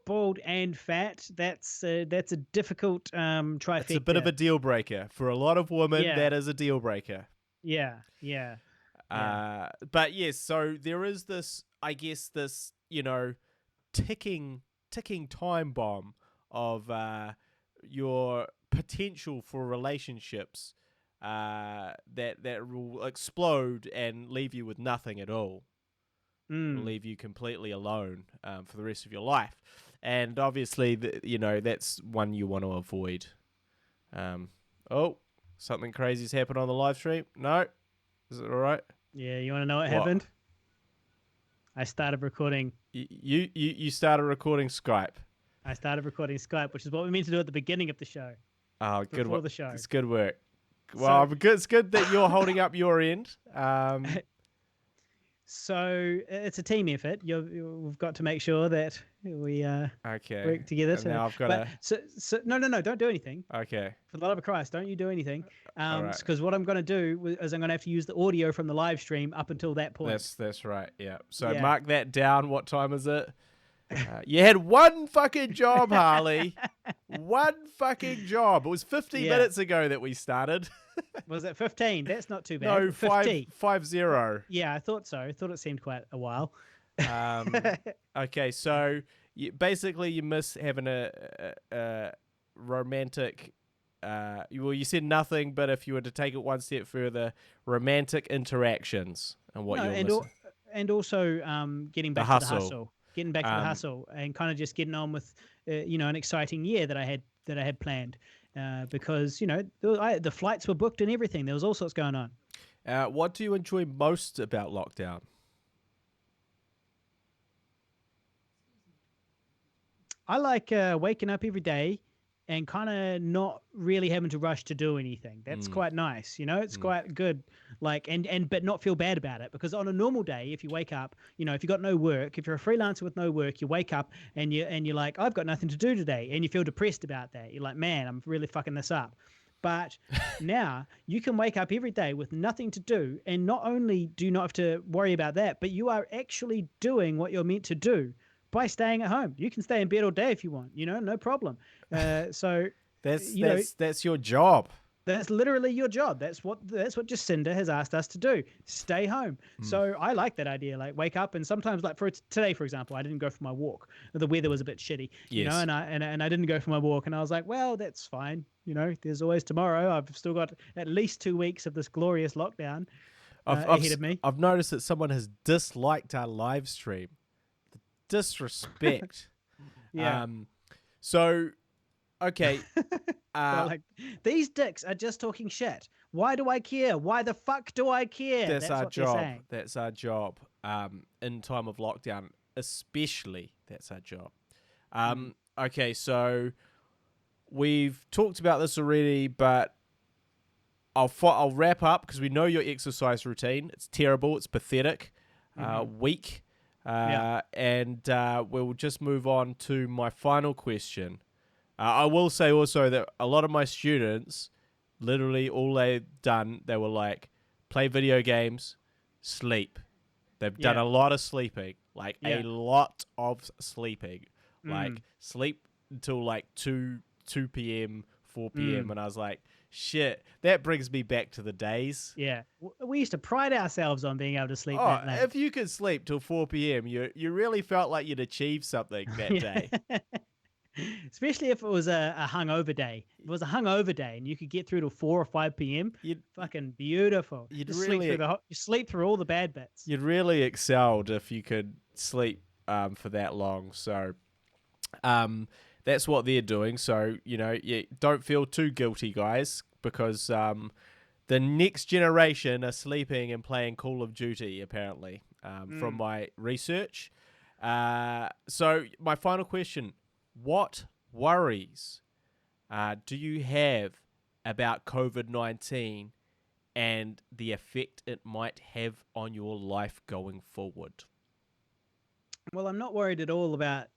bald, and fat, that's a difficult It's a bit of a trifecta. deal breaker for a lot of women. Yeah, That is a deal breaker. yeah, yeah, yeah. But yes, so there is this, I guess, this ticking time bomb of your potential for relationships that will explode and leave you with nothing at all. It'll Mm. leave you completely alone for the rest of your life, and obviously, that's one you want to avoid. Um, oh, something crazy's happened on the live stream. No, is it all right? Yeah, you want to know what What? happened? I started recording. You started recording Skype. I started recording Skype, which is what we meant to do at the beginning of the show, Oh, good before work. the show. It's good work. So, Well, it's good that you're holding up your end. so it's a team effort. We've got to make sure that we Okay. work together. And now I've got But to. no, don't do anything. Okay. For the love of Christ, don't you do anything. All right. Because what I'm going to do is I'm going to have to use the audio from the live stream up until that point. That's right. Yeah. So Yeah. mark that down. What time is it? You had one fucking job, Harley. One fucking job. It was 50 Yeah. minutes ago that we started. Was it 15? That's not too bad. No, 50. 50. Yeah, I thought so. I thought it seemed quite a while. Okay, so basically you miss having a romantic. Well, you said nothing, but if you were to take it one step further, romantic interactions and what No, you're and missing. and also getting The back to the hustle. hustle, getting back to the Um, hustle, and kind of just getting on with an exciting year that I had planned, because the flights were booked and everything. There was all sorts going on. what do you enjoy most about lockdown? I like waking up every day and kind of not really having to rush to do anything. That's Mm, quite nice, it's mm. quite good. Like and but not feel bad about it, because on a normal day, if you wake up, if you got no work, if you're a freelancer with no work, you wake up and you're like, I've got nothing to do today, and you feel depressed about that. You're like, man, I'm really fucking this up. But now you can wake up every day with nothing to do, and not only do you not have to worry about that, but you are actually doing what you're meant to do by staying at home. You can stay in bed all day if you want, no problem. So That's you know that's your job. that's literally your job. That's what Jacinda has asked us to do. Stay home. Mm. So I like that idea. Like, wake up, and sometimes, like, for today, for example, I didn't go for my walk. The weather was a bit shitty, Yes. and I didn't go for my walk, and I was like, well, that's fine. There's always tomorrow. I've still got at least 2 weeks of this glorious lockdown ahead of me. I've noticed that someone has disliked our live stream. The disrespect. Yeah. So, okay. They're like, these dicks are just talking shit. Why do I care? Why the fuck do I care? That's our what they're job. saying. That's our job. In time of lockdown, especially, that's our job. Okay, so we've talked about this already, but I'll wrap up because we know your exercise routine. It's terrible. It's pathetic. Weak. Yeah. And we'll just move on to my final question. I will say also that a lot of my students, literally all they've done, they were like, play video games, sleep. They've done Yeah. a lot of sleeping, like Yeah. a lot of sleeping, Mm. like sleep until like 2 p.m., 4 p.m. And I was like, shit, that brings me back to the days. Yeah. We used to pride ourselves on being able to sleep Oh, that late. if you could sleep till 4 p.m., you really felt like you'd achieved something that day. Especially if it was a hungover day. If it was a hungover day and you could get through to 4 or 5 p.m., fucking beautiful. You'd Just really, you sleep through all the bad bits. you'd really excelled if you could sleep for that long. So that's what they're doing. So, don't feel too guilty, guys, because the next generation are sleeping and playing Call of Duty, apparently, from my research. So my final question, what worries do you have about COVID-19 and the effect it might have on your life going forward? Well, I'm not worried at all about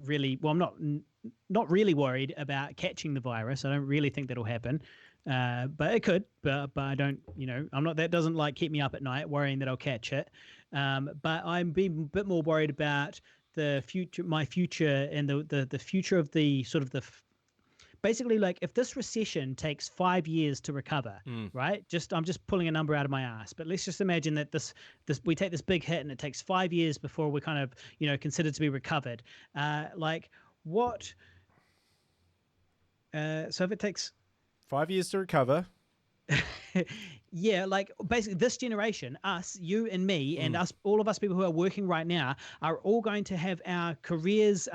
really. Well, I'm not really worried about catching the virus. I don't really think that'll happen, but it could. But I don't. I'm not. That doesn't like keep me up at night worrying that I'll catch it. But I'm being a bit more worried about the future, my future, and the future of the sort of basically, like, if this recession takes 5 years to recover, Mm. right? I'm just pulling a number out of my ass, but let's just imagine that this we take this big hit and it takes 5 years before we're kind of considered to be recovered. Like what? So if it takes 5 years to recover. yeah, like basically this generation, us, you and me, and Mm. us, all of us people who are working right now, are all going to have our careers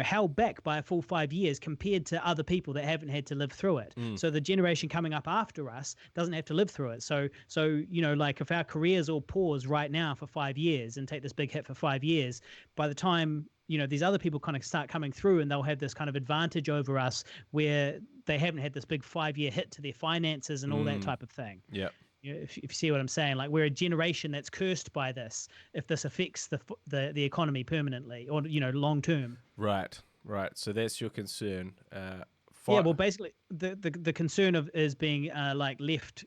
held back by a full 5 years compared to other people that haven't had to live through it. Mm. So the generation coming up after us doesn't have to live through it. So like if our careers all pause right now for 5 years and take this big hit for 5 years, by the time these other people kind of start coming through, and they'll have this kind of advantage over us where they haven't had this big 5 year hit to their finances and all that Mm. type of thing. Yeah. If you see what I'm saying, like we're a generation that's cursed by this if this affects the economy permanently or long term. Right. Right. So that's your concern. Yeah, well, basically, the concern of is being like left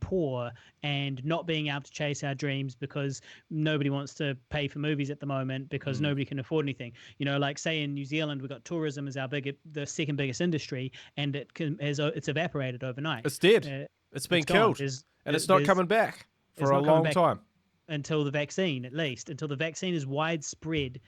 poor and not being able to chase our dreams because nobody wants to pay for movies at the moment because Mm. nobody can afford anything. Like say in New Zealand, we've got tourism as the second biggest industry, and it's evaporated overnight. It's dead. It's been It's gone. killed. And it's not coming back It's for a not coming long back time. until the vaccine, at least until the vaccine is widespread.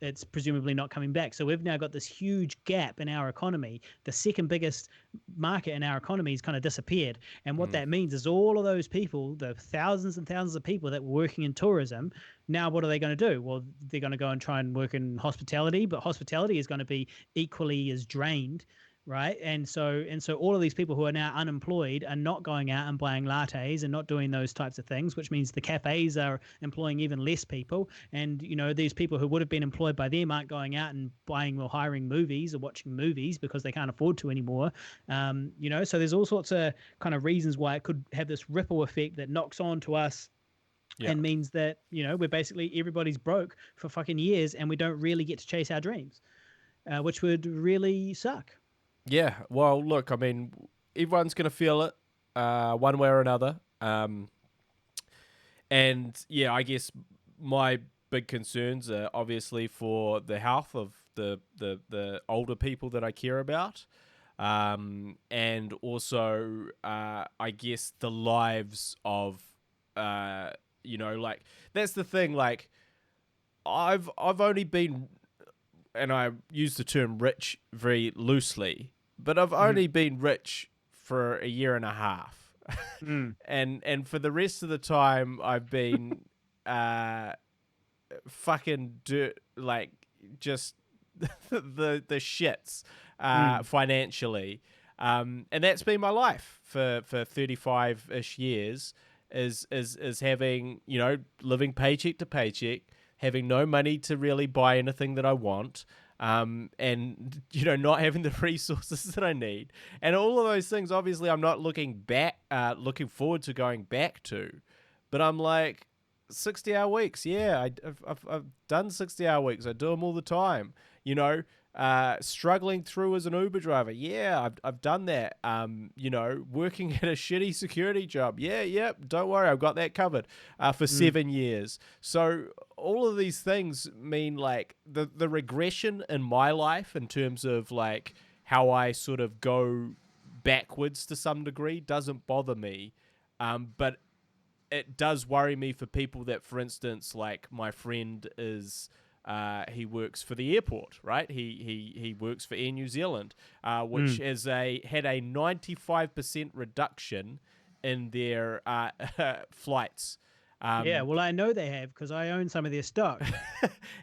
It's presumably not coming back. So we've now got this huge gap in our economy. The second biggest market in our economy has kind of disappeared. And what that means is all of those people, the thousands and thousands of people that were working in tourism, now what are they going to do? Well, they're going to go and try and work in hospitality, but hospitality is going to be equally as drained. Right. And so all of these people who are now unemployed are not going out and buying lattes and not doing those types of things, which means the cafes are employing even less people. And, these people who would have been employed by them aren't going out and buying or hiring movies or watching movies because they can't afford to anymore. So there's all sorts of kind of reasons why it could have this ripple effect that knocks on to us. Yeah. And means that, we're basically everybody's broke for fucking years and we don't really get to chase our dreams, which would really suck. Yeah, well, look, I mean, everyone's going to feel it one way or another. And, yeah, I guess my big concerns are obviously for the health of the older people that I care about. And also, I guess, the lives of, like, that's the thing, like, I've only been... and I use the term rich very loosely, but I've only been rich for a year and a half. And for the rest of the time I've been fucking dirt, like just the shits financially. And that's been my life for 35-ish years is having, living paycheck to paycheck, having no money to really buy anything that I want, and, not having the resources that I need. And all of those things, obviously, I'm not looking forward to going back to. But I'm like, 60-hour weeks, yeah, I've done 60-hour weeks. I do them all the time, struggling through as an Uber driver. Yeah, I've done that. Working at a shitty security job. Yeah, don't worry, I've got that covered for 7 years. So all of these things mean like the regression in my life in terms of like how I sort of go backwards to some degree doesn't bother me. But it does worry me for people that, for instance, like my friend is... he works for the airport, right? He works for Air New Zealand, which had a 95% reduction in their flights. Yeah, well, I know they have because I own some of their stock.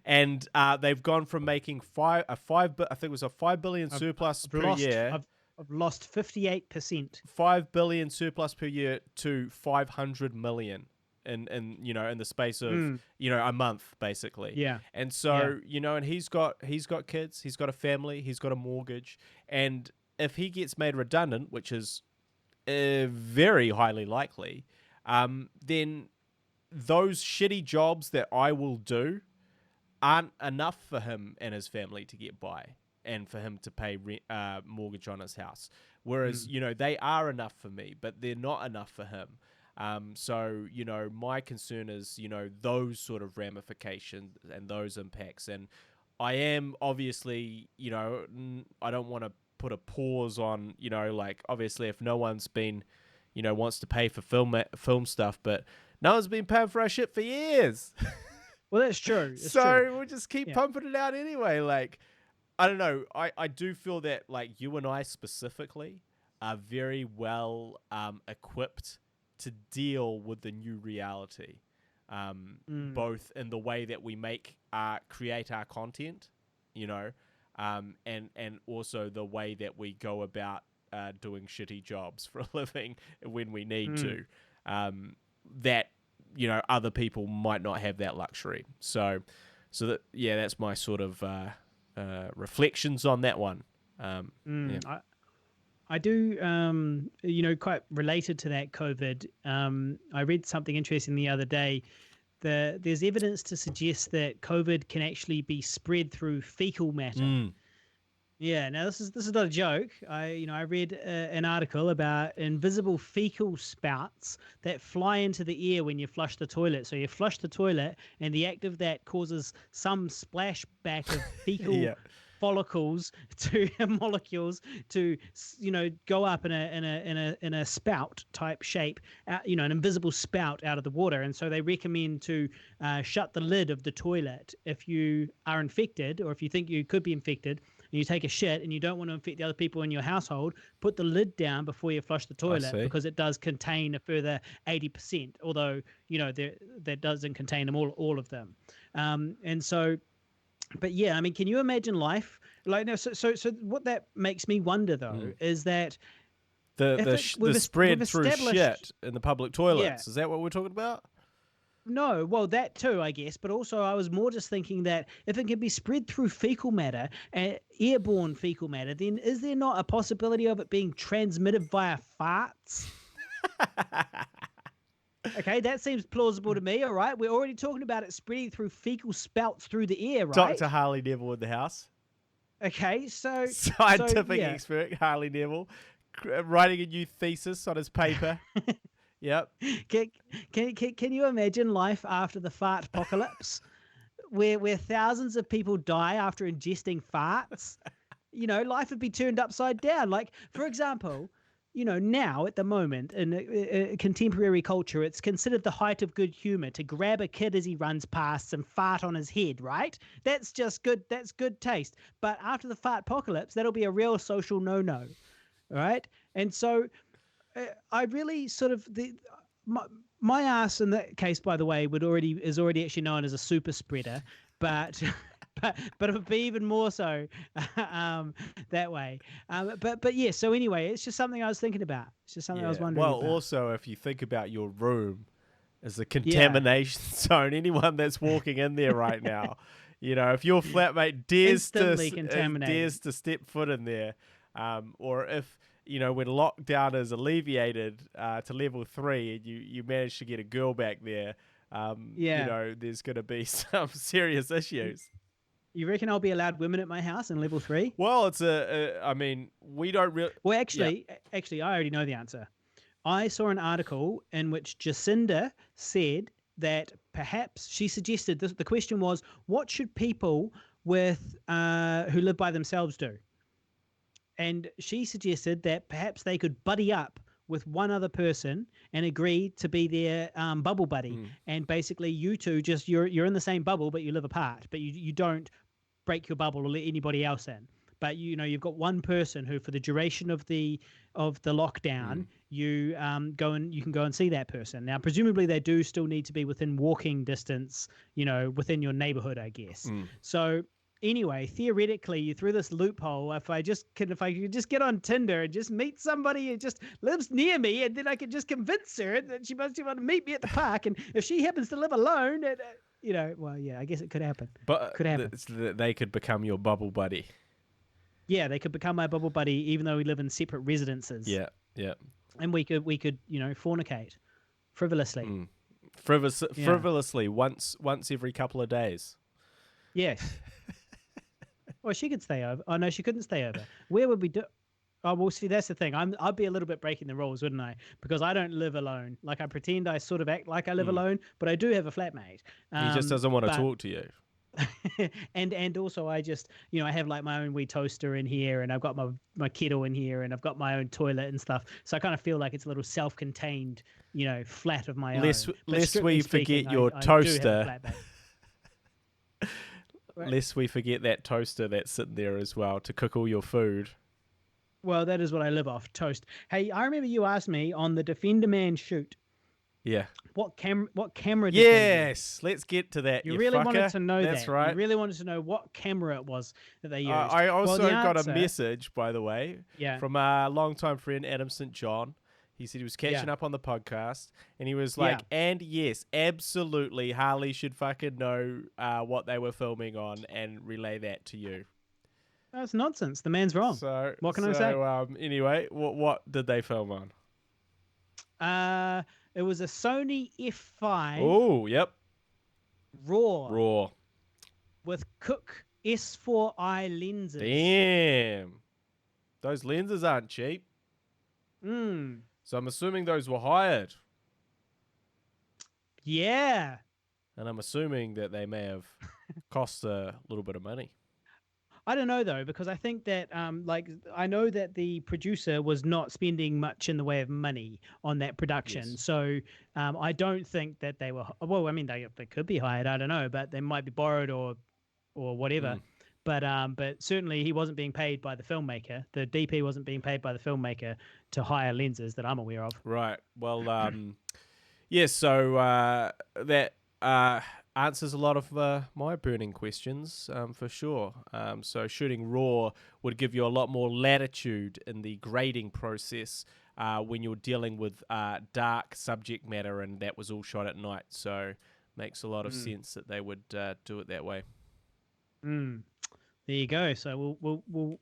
And they've gone from making I think it was a 5 billion surplus per year. I've lost 58%. 5 billion surplus per year to 500 million. in the space of Mm. a month basically. Yeah. And Yeah. so and he's got kids, he's got a family, he's got a mortgage, and if he gets made redundant, which is very highly likely, then those shitty jobs that I will do aren't enough for him and his family to get by and for him to pay mortgage on his house. Whereas, they are enough for me, but they're not enough for him. So, my concern is, those sort of ramifications and those impacts. And I am obviously, I don't want to put a pause on, like obviously if no one's been, wants to pay for film stuff, but no one's been paying for our shit for years. Well, that's true. It's So true. we'll just keep Yeah. pumping it out anyway. Like, I don't know. I do feel that like you and I specifically are very well equipped to deal with the new reality, both in the way that we create our content, and also the way that we go about doing shitty jobs for a living when we need to. That other people might not have that luxury. So that's my sort of reflections on that one. Yeah. I do, quite related to that COVID. I read something interesting the other day. There's evidence to suggest that COVID can actually be spread through fecal matter. Yeah, now this is not a joke. I read an article about invisible fecal spouts that fly into the air when you flush the toilet. So you flush the toilet, and the act of that causes some splashback of fecal follicles to molecules to go up in a spout type shape, an invisible spout out of the water. And so they recommend to shut the lid of the toilet if you are infected, or if you think you could be infected and you take a shit and you don't want to infect the other people in your household, put the lid down before you flush the toilet, because it does contain a further 80%, although that doesn't contain them all of them. And so, but yeah, I mean, can you imagine life like no? So what that makes me wonder though is that the spread through shit in the public toilets. Yeah. Is that what we're talking about? No, well, that too, I guess. But also, I was more just thinking that if it can be spread through fecal matter, airborne fecal matter, then is there not a possibility of it being transmitted via farts? Okay, that seems plausible to me. All right, we're already talking about it spreading through fecal spouts through the air, right? Dr. Harley Neville in the house. Okay, so scientific expert Harley Neville writing a new thesis on his paper. Yep. Can you imagine life after the fart apocalypse, where thousands of people die after ingesting farts? Life would be turned upside down. Like, for example, now at the moment in contemporary culture, it's considered the height of good humor to grab a kid as he runs past and fart on his head, right? That's just good. That's good taste. But after the fart apocalypse, that'll be a real social no-no, right? And so I really sort of my ass in that case, by the way, is already actually known as a super spreader, but but it would be even more so that way. But yeah. So anyway, it's just something I was thinking about. It's just something I was wondering about. Well, also, if you think about your room as a contamination zone, anyone that's walking in there right now, if your flatmate dares to step foot in there, or if when lockdown is alleviated to level 3 and you manage to get a girl back there, there's going to be some serious issues. You reckon I'll be allowed women at my house in level 3? Well, it's I mean, we don't really... Well, actually, I already know the answer. I saw an article in which Jacinda said that perhaps she suggested this. The question was, what should people with who live by themselves do? And she suggested that perhaps they could buddy up with one other person and agree to be their bubble buddy. And basically you two you're in the same bubble, but you live apart, but you don't break your bubble or let anybody else in. But you've got one person who, for the duration of the lockdown, you can go and see that person. Now, presumably they do still need to be within walking distance, within your neighborhood, I guess. So anyway, theoretically, you through this loophole. If I could just get on Tinder and just meet somebody who just lives near me, and then I could just convince her that she must want to meet me at the park. And if she happens to live alone, well, yeah, I guess it could happen. But Could happen. they could become your bubble buddy. Yeah, they could become my bubble buddy, even though we live in separate residences. Yeah, yeah. And we could fornicate frivolously. Frivolously once every couple of days. Yes. Well, she could stay over. Oh no, she couldn't stay over. Where would we do? Oh, well, see, that's the thing. I'd be a little bit breaking the rules, wouldn't I? Because I don't live alone. Like I pretend I sort of act like I live alone, but I do have a flatmate. He just doesn't want to talk to you. and also I just I have like my own wee toaster in here, and I've got my kettle in here, and I've got my own toilet and stuff. So I kind of feel like it's a little self-contained, flat of my own. Lest we forget your toaster. Lest we forget that toaster that's sitting there as well to cook all your food. Well, that is what I live off, toast. Hey, I remember you asked me on the Defender Man shoot. Yeah. What camera? Yes, let's get to that. You really fucker. wanted to know That's that. right. You really wanted to know what camera it was that they used. I also got answer, a message, by the way, from a longtime friend, Adam St. John. He said he was catching up on the podcast, and he was like, and yes, absolutely, Harley should fucking know what they were filming on and relay that to you. That's nonsense. The man's wrong. So what can I say? Anyway, what did they film on? It was a Sony F5. Oh, yep. Raw. With Cook S4i lenses. Damn. Those lenses aren't cheap. So I'm assuming those were hired. Yeah. And I'm assuming that they may have cost a little bit of money. I don't know though, because I think that I know that the producer was not spending much in the way of money on that production. Yes. So I don't think that they were. Well, I mean they could be hired. I don't know, but they might be borrowed or whatever. But certainly he wasn't being paid by the filmmaker. The DP wasn't being paid by the filmmaker to hire lenses that I'm aware of. Right. Well, yes. So that answers a lot of my burning questions for sure. So shooting raw would give you a lot more latitude in the grading process when you're dealing with dark subject matter, and that was all shot at night. So makes a lot of sense that they would do it that way. There you go. So we'll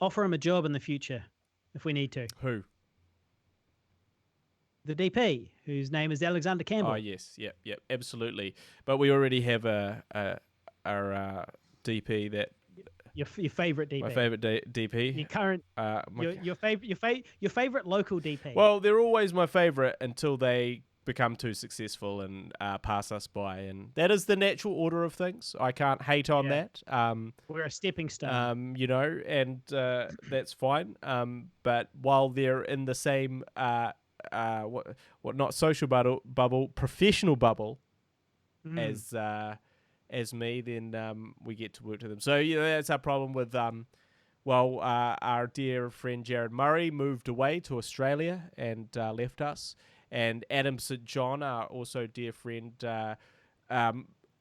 offer him a job in the future if we need to. Who? The DP, whose name is Alexander Campbell. Oh yes, yep, absolutely. But we already have our DP that your favorite DP. My favorite DP. Your current your favorite local DP. Well, they're always my favorite until they become too successful and pass us by, and that is the natural order of things. I can't hate on that. We're a stepping stone. And that's fine. But while they're in the same not social bubble, professional bubble as me, then we get to work to them. So that's our problem with our dear friend Jared Murray moved away to Australia and left us. And Adam St. John, our also dear friend,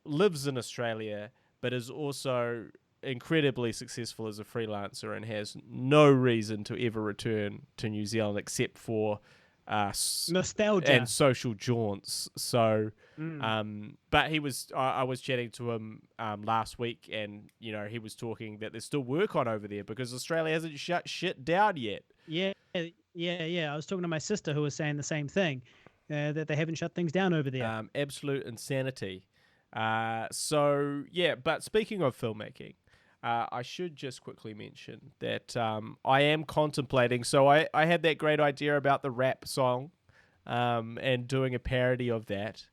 lives in Australia, but is also incredibly successful as a freelancer and has no reason to ever return to New Zealand except for nostalgia and social jaunts. So, but I was chatting to him last week, and he was talking that there's still work on over there because Australia hasn't shut shit down yet. Yeah. I was talking to my sister who was saying the same thing, that they haven't shut things down over there. Absolute insanity. But speaking of filmmaking, I should just quickly mention that I am contemplating. So I had that great idea about the rap song and doing a parody of that.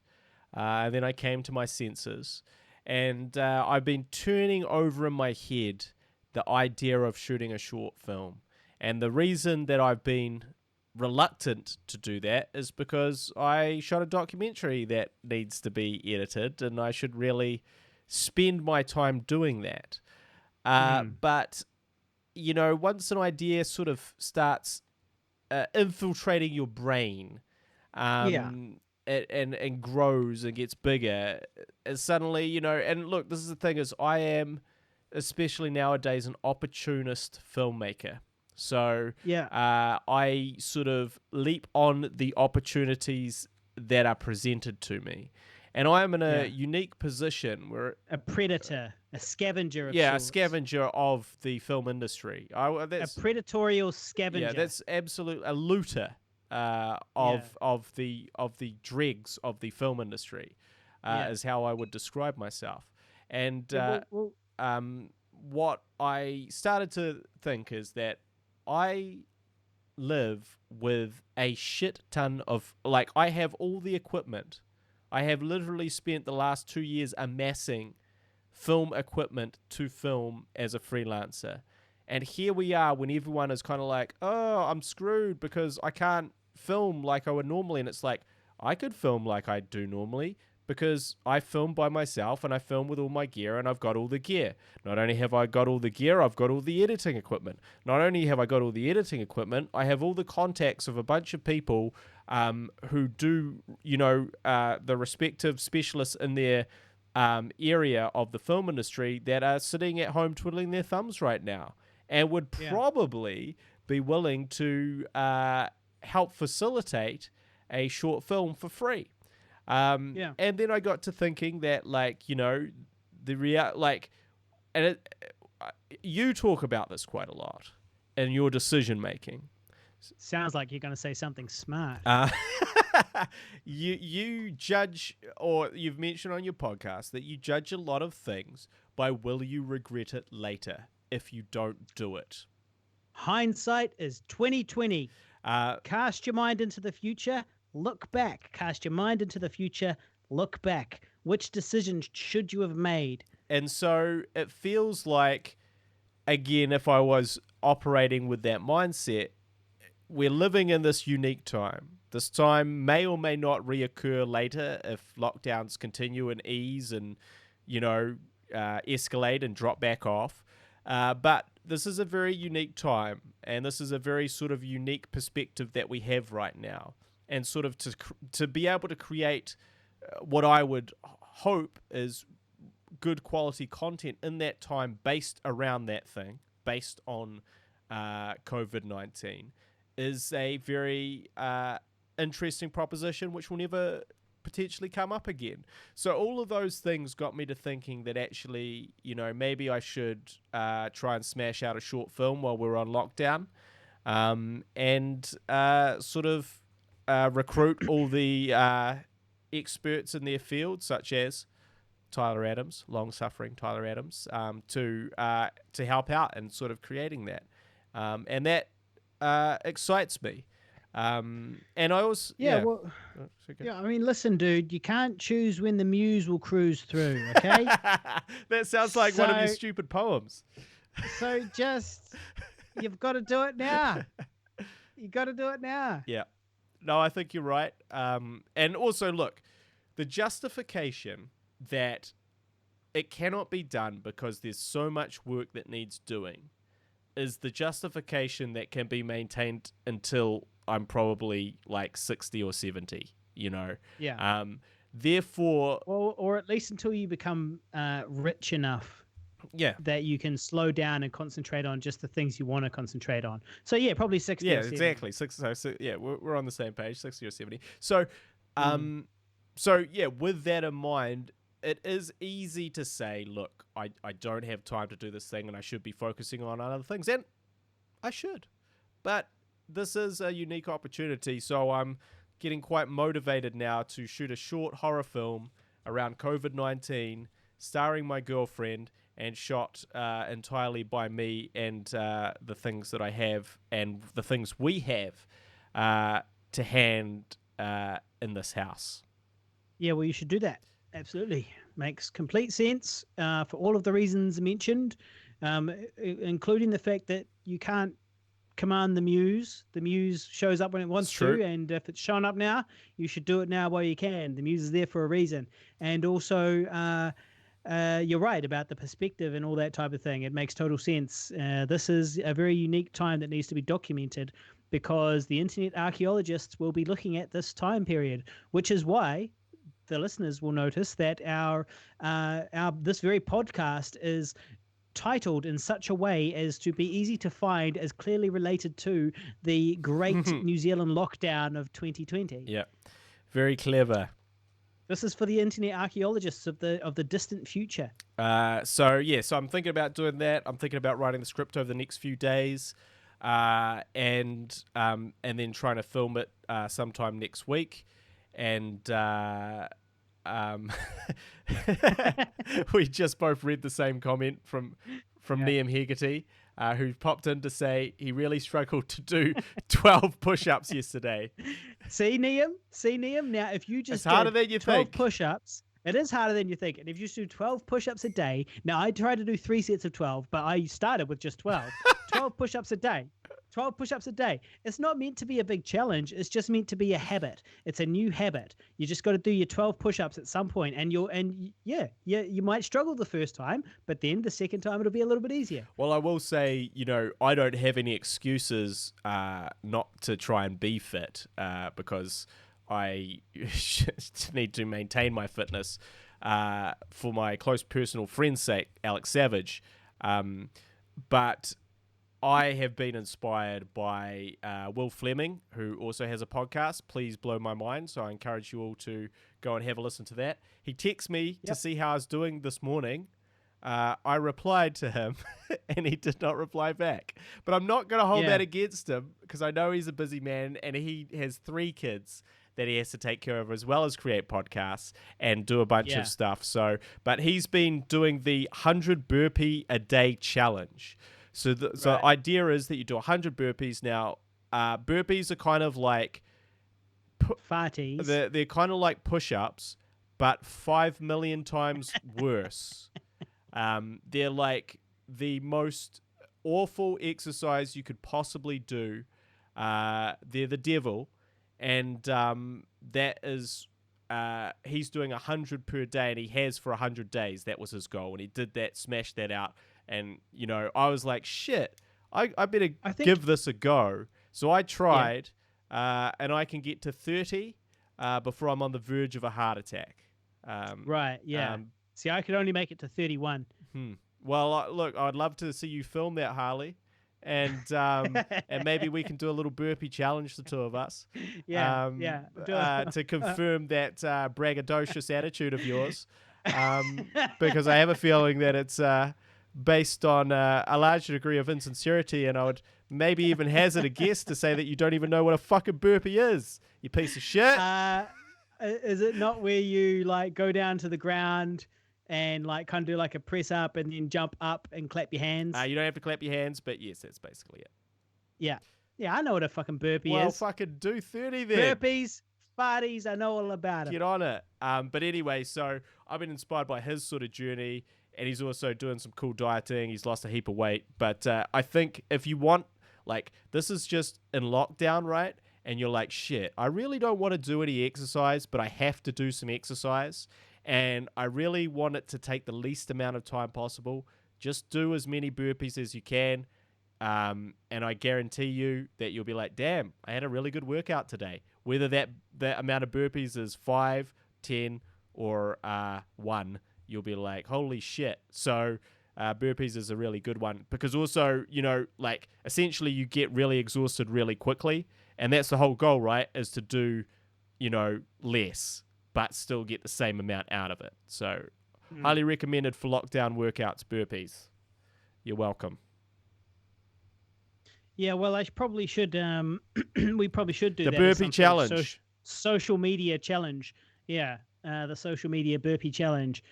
And then I came to my senses. And I've been turning over in my head the idea of shooting a short film. And the reason that I've been reluctant to do that is because I shot a documentary that needs to be edited, and I should really spend my time doing that. But, once an idea sort of starts infiltrating your brain and grows and gets bigger, suddenly, and look, this is the thing is I am especially nowadays, an opportunist filmmaker. So Yeah. I sort of leap on the opportunities that are presented to me. And I am in a Yeah. unique position where, A predator, a scavenger of yeah, a sorts. scavenger of the film industry. A That's predatorial yeah, scavenger. that's absolute a looter Yeah. of the dregs of the film industry, Yeah. is how I would describe myself. And Yeah. Well, what I started to think is that I live with a shit ton of, like, I have all the equipment. I have literally spent the last 2 years amassing film equipment to film as a freelancer. And here we are when everyone is kind of like, oh, I'm screwed because I can't film like I would normally. And it's like, I could film like I do normally because I film by myself and I film with all my gear and I've got all the gear. Not only have I got all the gear, I've got all the editing equipment. Not only have I got all the editing equipment, I have all the contacts of a bunch of people who do, the respective specialists in their area of the film industry that are sitting at home twiddling their thumbs right now and would yeah. probably be willing to help facilitate a short film for free. Yeah. And then I got to thinking that, like, and you talk about this quite a lot in your decision making. Sounds like you're going to say something smart. Uh, you judge, or you've mentioned on your podcast that you judge a lot of things by will you regret it later if you don't do it. Hindsight is 2020. Uh, Cast your mind into the future, look back. Cast your mind into the future, look back. Which decision should you have made? and so it feels like, again, if I was operating with that mindset, we're living in this unique time. This time may or may not reoccur later if lockdowns continue and ease and, escalate and drop back off. But this is a very unique time, and this is a very sort of unique perspective that we have right now. And sort of to be able to create what I would hope is good quality content in that time based around that thing, based on COVID-19, is a very interesting proposition which will never potentially come up again. So all of those things got me to thinking that actually, maybe I should try and smash out a short film while we're on lockdown, and sort of recruit all the experts in their field, such as Tyler Adams, long-suffering Tyler Adams, to help out and sort of creating that, and that excites me. And I also Well, yeah. I mean, listen, dude, you can't choose when the muse will cruise through. Okay. That sounds like one of your So- stupid poems. So just you've got to do it now. You got to do it now. Yeah. No, I think you're right. And also, look, the justification that it cannot be done because there's so much work that needs doing is the justification that can be maintained until I'm probably like 60 or 70, Yeah. Therefore, Or at least until you become rich enough yeah. that you can slow down and concentrate on just the things you want to concentrate on. So yeah, probably 60 Yeah, or 70. exactly. Yeah, we're on the same page, 60 or 70. So, so yeah, with that in mind, it is easy to say, look, I don't have time to do this thing and I should be focusing on other things. And I should. But this is a unique opportunity, so I'm getting quite motivated now to shoot a short horror film around COVID-19, starring my girlfriend, and shot entirely by me and the things that I have and the things we have to hand in this house. Yeah, well, you should do that. Absolutely. Makes complete sense for all of the reasons mentioned, including the fact that you can't command the muse. The muse shows up when it wants true. to, and if it's shown up now, you should do it now while you can. The muse is there for a reason. And also, you're right about the perspective and all that type of thing. It makes total sense. This is a very unique time that needs to be documented because the internet archaeologists will be looking at this time period, which is why the listeners will notice that our this very podcast is titled in such a way as to be easy to find, as clearly related to the great New Zealand lockdown of 2020. Yeah, very clever. This is for the internet archaeologists of the distant future. So I'm thinking about doing that. I'm thinking about writing the script over the next few days, and then trying to film it sometime next week. And we just both read the same comment from Liam Hegarty, who popped in to say he really struggled to do 12 push-ups yesterday. See, Liam? Now, if you just it's harder than you 12 think. push-ups, it is harder than you think. And if you just do 12 push-ups a day, now I tried to do 3 sets of 12, but I started with just 12. 12 push-ups a day. 12 push-ups a day. It's not meant to be a big challenge. It's just meant to be a habit. It's a new habit. You just got to do your 12 push-ups at some point, and you might struggle the first time, but then the second time it'll be a little bit easier. Well, I will say, I don't have any excuses not to try and be fit because I need to maintain my fitness for my close personal friend's sake, Alex Savage. But I have been inspired by Will Fleming, who also has a podcast, Please Blow My Mind. So I encourage you all to go and have a listen to that. He texted me to see how I was doing this morning. I replied to him, and he did not reply back. But I'm not going to hold that against him, because I know he's a busy man, and he has 3 kids that he has to take care of, as well as create podcasts and do a bunch of stuff. So, but he's been doing the 100 burpee a day challenge. So the idea is that you do 100 burpees. Now, burpees are kind of like farties. They're kind of like push-ups, but 5 million times worse. They're like the most awful exercise you could possibly do. They're the devil, and that is he's doing 100 per day, and he has for 100 days. That was his goal, and he did that, smashed that out. And, I was like, shit, I better give this a go. So I tried, and I can get to 30 before I'm on the verge of a heart attack. See, I could only make it to 31. Well, look, I'd love to see you film that, Harley. And and maybe we can do a little burpee challenge, the two of us. To confirm that braggadocious attitude of yours. Because I have a feeling that it's based on a large degree of insincerity, and I would maybe even hazard a guess to say that you don't even know what a fucking burpee is, you piece of shit. Is it not where you like go down to the ground and like kind of do like a press up and then jump up and clap your hands? You don't have to clap your hands, but yes, that's basically it. Yeah, I know what a fucking burpee is. Well, fucking do 30 then. Burpees, farties, I know all about it. Get on it. But anyway, so I've been inspired by his sort of journey, and he's also doing some cool dieting. He's lost a heap of weight. But I think if you want, like, this is just in lockdown, right? And you're like, shit, I really don't want to do any exercise, but I have to do some exercise. And I really want it to take the least amount of time possible. Just do as many burpees as you can. And I guarantee you that you'll be like, damn, I had a really good workout today. Whether that amount of burpees is 5, 10, or 1, you'll be like, holy shit. So burpees is a really good one, because also, like, essentially you get really exhausted really quickly, and that's the whole goal, right, is to do, less, but still get the same amount out of it. So highly recommended for lockdown workouts, burpees. You're welcome. Yeah, well, I probably should. We probably should do the that burpee challenge. Social media challenge. Yeah, the social media burpee challenge.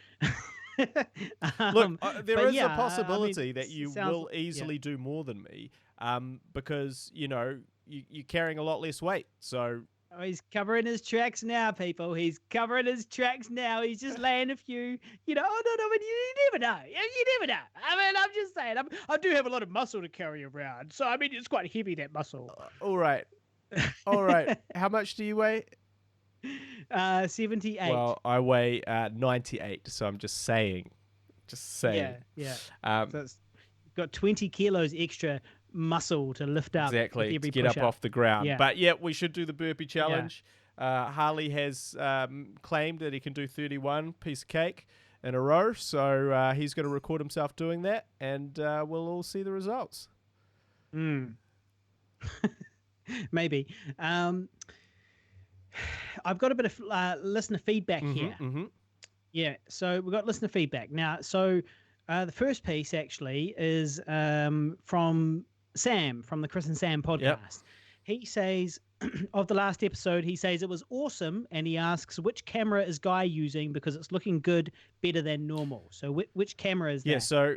Look, there is a possibility that you will easily do more than me, because you're carrying a lot less weight. So. Oh, he's covering his tracks now, people. He's covering his tracks now. He's just laying a few, oh, no, but you never know. You never know. I mean, I'm just saying, I do have a lot of muscle to carry around. So, I mean, it's quite heavy, that muscle. All right. How much do you weigh? 78. Well, I weigh 98, so I'm just saying. Yeah. So it's got 20 kilos extra muscle to lift up. Exactly, with every to get up off the ground. Yeah. But yeah, we should do the burpee challenge. Harley has claimed that he can do 31, piece of cake. in a row. So he's going to record himself doing that, and we'll all see the results. Maybe. I've got a bit of listener feedback here. Yeah, so we've got listener feedback. Now, so the first piece actually is from Sam, from the Chris and Sam podcast. Yep. He says, of the last episode, he says it was awesome, and he asks, which camera is Guy using because it's looking good, better than normal. So which camera is that? Yeah, so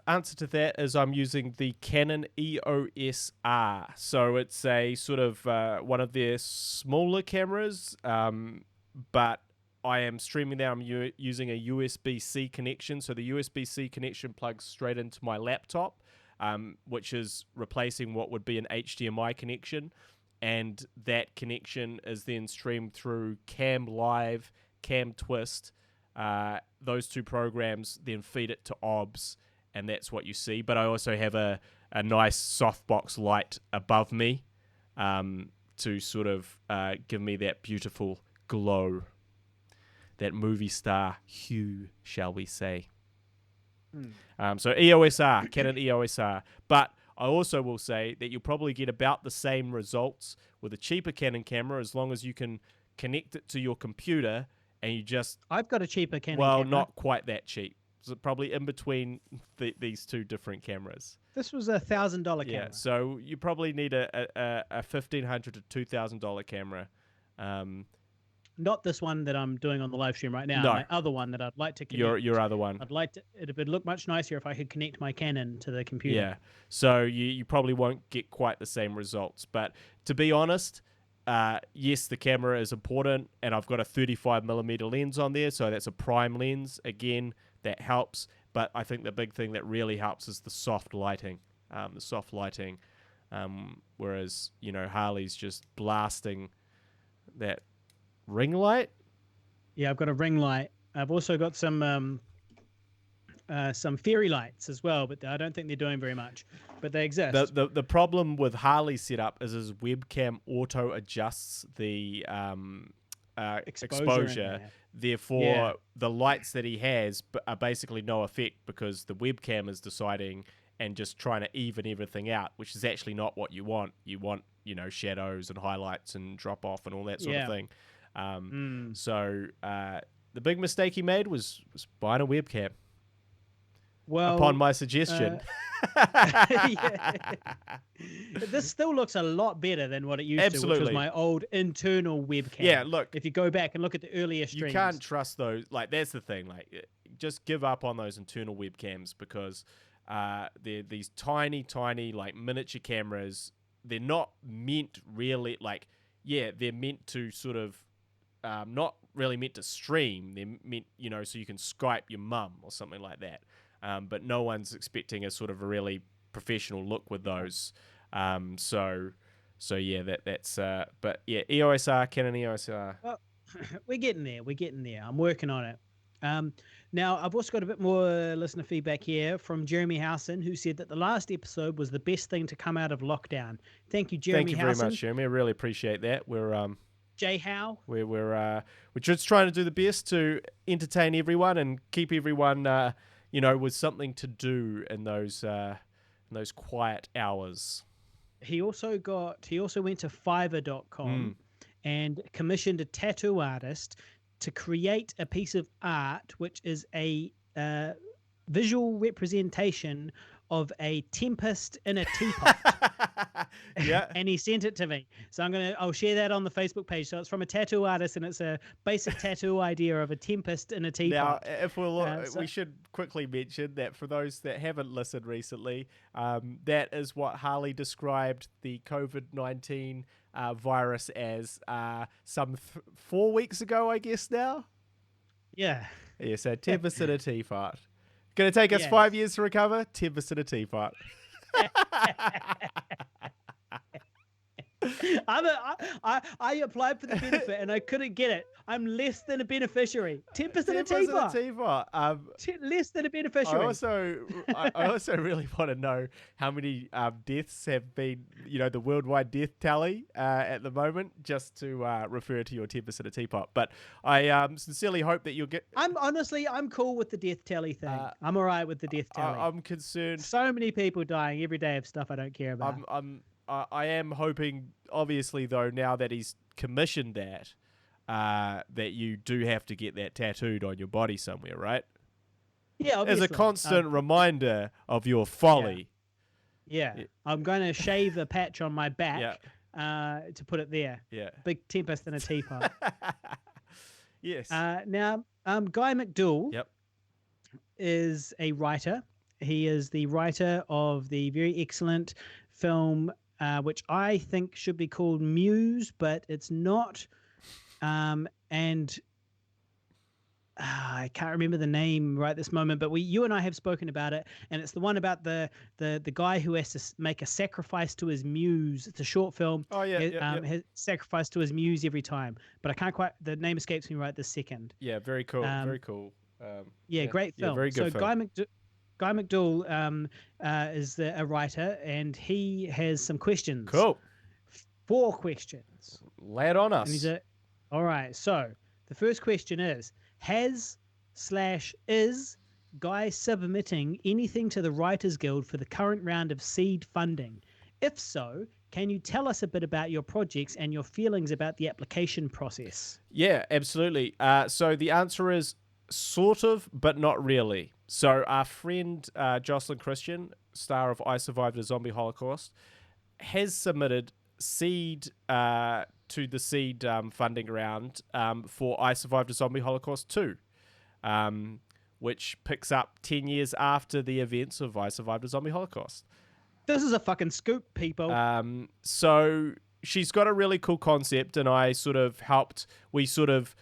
answer to that is I'm using the Canon EOS R. So it's a sort of one of their smaller cameras, but I am streaming that. I'm using a USB-C connection. So the USB-C connection plugs straight into my laptop, which is replacing what would be an HDMI connection. And that connection is then streamed through Cam Live, Cam Twist. Those two programs then feed it to OBS, and that's what you see. But I also have a nice softbox light above me to sort of give me that beautiful glow, that movie star hue, shall we say. So EOS R, Canon EOS R. But I also will say that you'll probably get about the same results with a cheaper Canon camera as long as you can connect it to your computer and you just... I've got a cheaper Canon camera. Well, not quite that cheap. So probably in between these two different cameras. This was $1,000 camera. Yeah, so you probably need a $1,500 to $2,000 camera. Not this one that I'm doing on the live stream right now. No. My other one that I'd like to connect. Your other one. I'd like to. It would look much nicer if I could connect my Canon to the computer. Yeah. So you probably won't get quite the same results. But to be honest, yes, the camera is important, and I've got a 35mm lens on there, so that's a prime lens. Again, that helps. But I think the big thing that really helps is the soft lighting. Whereas, Harley's just blasting that ring light. Yeah, I've got a ring light. I've also got some fairy lights as well, but I don't think they're doing very much. But they exist. The problem with Harley's setup is his webcam auto adjusts the exposure. Therefore, the lights that he has are basically no effect because the webcam is deciding and just trying to even everything out, which is actually not what you want. You want, shadows and highlights and drop off and all that sort of thing. So the big mistake he made was buying a webcam. Well, upon my suggestion. This still looks a lot better than what it used to, which was my old internal webcam. Yeah, look. If you go back and look at the earlier streams. You can't trust those. Like, that's the thing. Like, just give up on those internal webcams because they're these tiny, like, miniature cameras. They're not meant really, like, they're meant to sort of not really meant to stream. They're meant, so you can Skype your mum or something like that. But no one's expecting a sort of a really professional look with those. So yeah, that's. But yeah, EOS R, Canon EOS R. Well, we're getting there. I'm working on it. Now, I've also got a bit more listener feedback here from Jeremy Howson, who said that the last episode was the best thing to come out of lockdown. Thank you, Jeremy Howson. Thank you very much, Jeremy. I really appreciate that. We're J Howe. We're just trying to do the best to entertain everyone and keep everyone with something to do in those quiet hours. He also went to Fiverr.com and commissioned a tattoo artist to create a piece of art which is a visual representation of a tempest in a teapot. Yeah. And he sent it to me. So I'll share that on the Facebook page. So it's from a tattoo artist, and it's a basic tattoo idea of a tempest in a teapot. Now, if we should quickly mention that for those that haven't listened recently, that is what Harley described the COVID-19 virus as some 4 weeks ago, I guess now. Yeah. Yeah, so tempest in a teapot. Going to take us 5 years to recover? Tempest in a teapot. I applied for the benefit and I couldn't get it. I'm less than a beneficiary. 10% a 10% a teapot. teapot. Less than a I beneficiary. also really want to know how many deaths have been, the worldwide death tally at the moment, just to refer to your 10% a teapot. But I sincerely hope that you'll get. I'm cool with the death tally thing. I'm all right with the death tally. I'm concerned. So many people dying every day of stuff I don't care about. I am hoping, obviously, though, now that he's commissioned that, that you do have to get that tattooed on your body somewhere, right? Yeah, obviously. As a constant reminder of your folly. Yeah. I'm going to shave a patch on my back to put it there. Yeah. Big 10% a teapot. Yes. Now, Guy McDowell Yep. is a writer. He is the writer of the very excellent film, which I think should be called Muse, but it's not. And I can't remember the name right this moment, but you and I have spoken about it, and it's the one about the guy who has to make a sacrifice to his muse. It's a short film. Oh yeah, Has sacrifice to his muse every time, but I can't quite. The name escapes me right this second. Yeah, very cool. Very cool. Great film. Yeah, very good film. Guy McDowell is a writer, and he has some questions. Cool. 4 questions. Lay it on us. And all right. So the first question is: Has/is Guy submitting anything to the Writers Guild for the current round of seed funding? If so, can you tell us a bit about your projects and your feelings about the application process? Yeah, absolutely. So the answer is sort of, but not really. So our friend Jocelyn Christian, star of I Survived a Zombie Holocaust, has submitted seed to the seed funding round for I Survived a Zombie Holocaust 2, which picks up 10 years after the events of I Survived a Zombie Holocaust. This is a fucking scoop, people. So she's got a really cool concept, and I sort of helped. We sort of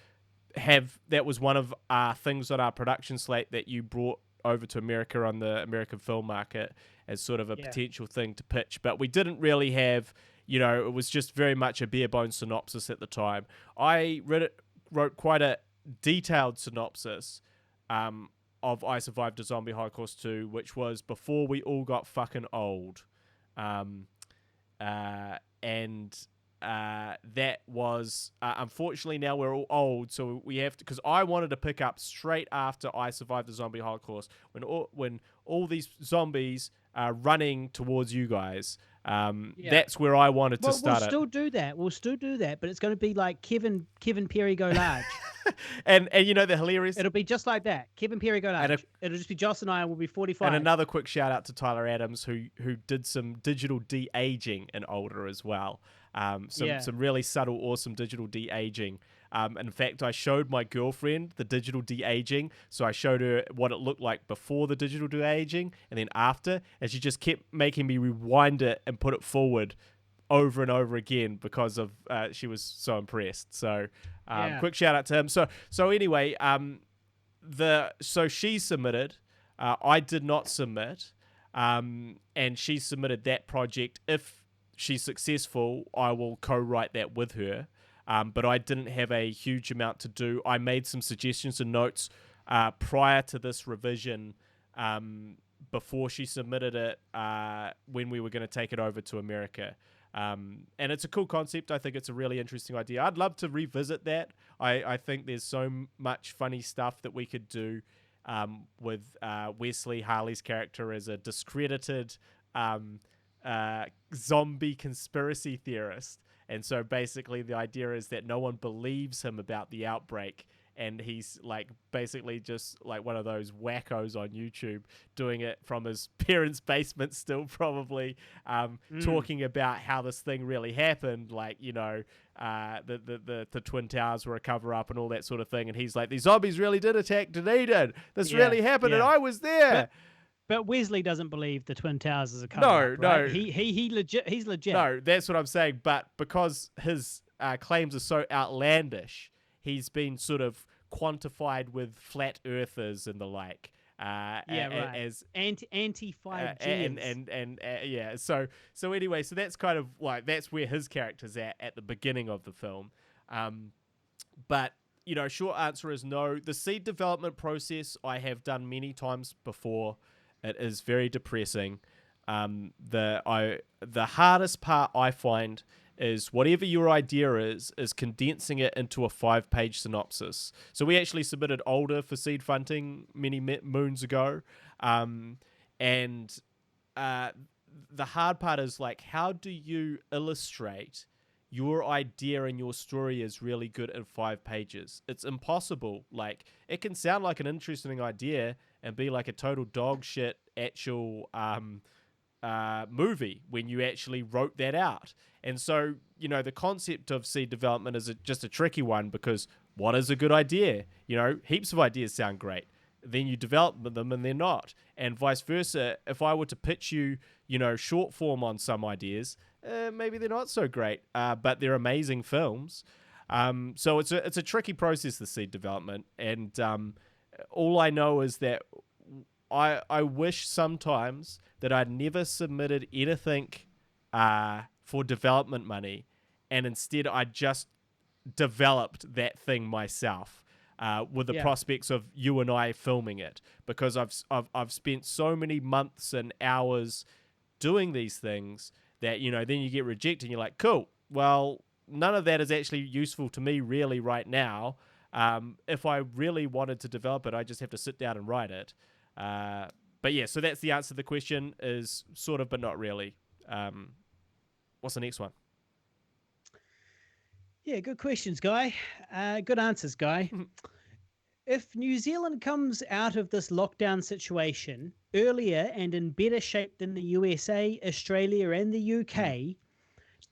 that was one of our things on our production slate that you brought over to America on the American film market as sort of a potential thing to pitch, but we didn't really have, it was just very much a bare bones synopsis at the time. I wrote quite a detailed synopsis of I Survived a Zombie Holocaust 2, which was before we all got fucking old. That was unfortunately now we're all old, so we have to, because I wanted to pick up straight after I Survived the Zombie Holocaust when all these zombies are running towards you guys. That's where I wanted to start. We'll still do that, but it's going to be like Kevin Perry Go Large. and the hilarious, it'll be just like that. Kevin Perry Go Large. It'll just be Joss and I will be 45. And another quick shout out to Tyler Adams, who did some digital de-aging in Older as well. Some really subtle, awesome digital de-aging. In fact, I showed my girlfriend the digital de-aging, so I showed her what it looked like before the digital de-aging and then after, and she just kept making me rewind it and put it forward over and over again because of she was so impressed. So quick shout out to him. So anyway, so she submitted. I did not submit, and she submitted that project. If she's successful, I will co-write that with her. But I didn't have a huge amount to do. I made some suggestions and notes prior to this revision before she submitted it when we were going to take it over to America. And it's a cool concept. I think it's a really interesting idea. I'd love to revisit that. I think there's so much funny stuff that we could do with Wesley, Harley's character, as a discredited zombie conspiracy theorist. And so basically the idea is that no one believes him about the outbreak, and he's like basically just like one of those wackos on YouTube doing it from his parents' basement still probably, talking about how this thing really happened, like, the Twin Towers were a cover-up and all that sort of thing. And he's like, these zombies really did attack Dunedin. This really happened and I was there. But Wesley doesn't believe the Twin Towers is a cover-up, No. Right? He's legit. No, that's what I'm saying. But because his claims are so outlandish, he's been sort of quantified with flat earthers and the like. Yeah, right. As Anti 5G is. yeah. So anyway, so that's kind of like that's where his character's at the beginning of the film. But short answer is no. The seed development process I have done many times before. It is very depressing. The hardest part I find is whatever your idea is condensing it into a 5-page synopsis. So we actually submitted older for seed funding many moons ago, and the hard part is like, how do you illustrate your idea and your story is really good in 5 pages? It's impossible. Like, it can sound like an interesting idea and be like a total dog shit actual movie when you actually wrote that out. And so, the concept of seed development is just a tricky one, because what is a good idea? Heaps of ideas sound great. Then you develop them and they're not. And vice versa. If I were to pitch you, short form on some ideas, maybe they're not so great, but they're amazing films. So it's a tricky process, the seed development. And all I know is that I wish sometimes that I'd never submitted anything for development money, and instead I just developed that thing myself, with the prospects of you and I filming it, because I've spent so many months and hours doing these things that then you get rejected and you're like, cool, well, none of that is actually useful to me really right now. If I really wanted to develop it, I just have to sit down and write it. But yeah, so that's the answer to the question, is sort of but not really. What's the next one? Yeah, good questions, Guy. Good answers, Guy. If New Zealand comes out of this lockdown situation earlier and in better shape than the USA, Australia, and the UK,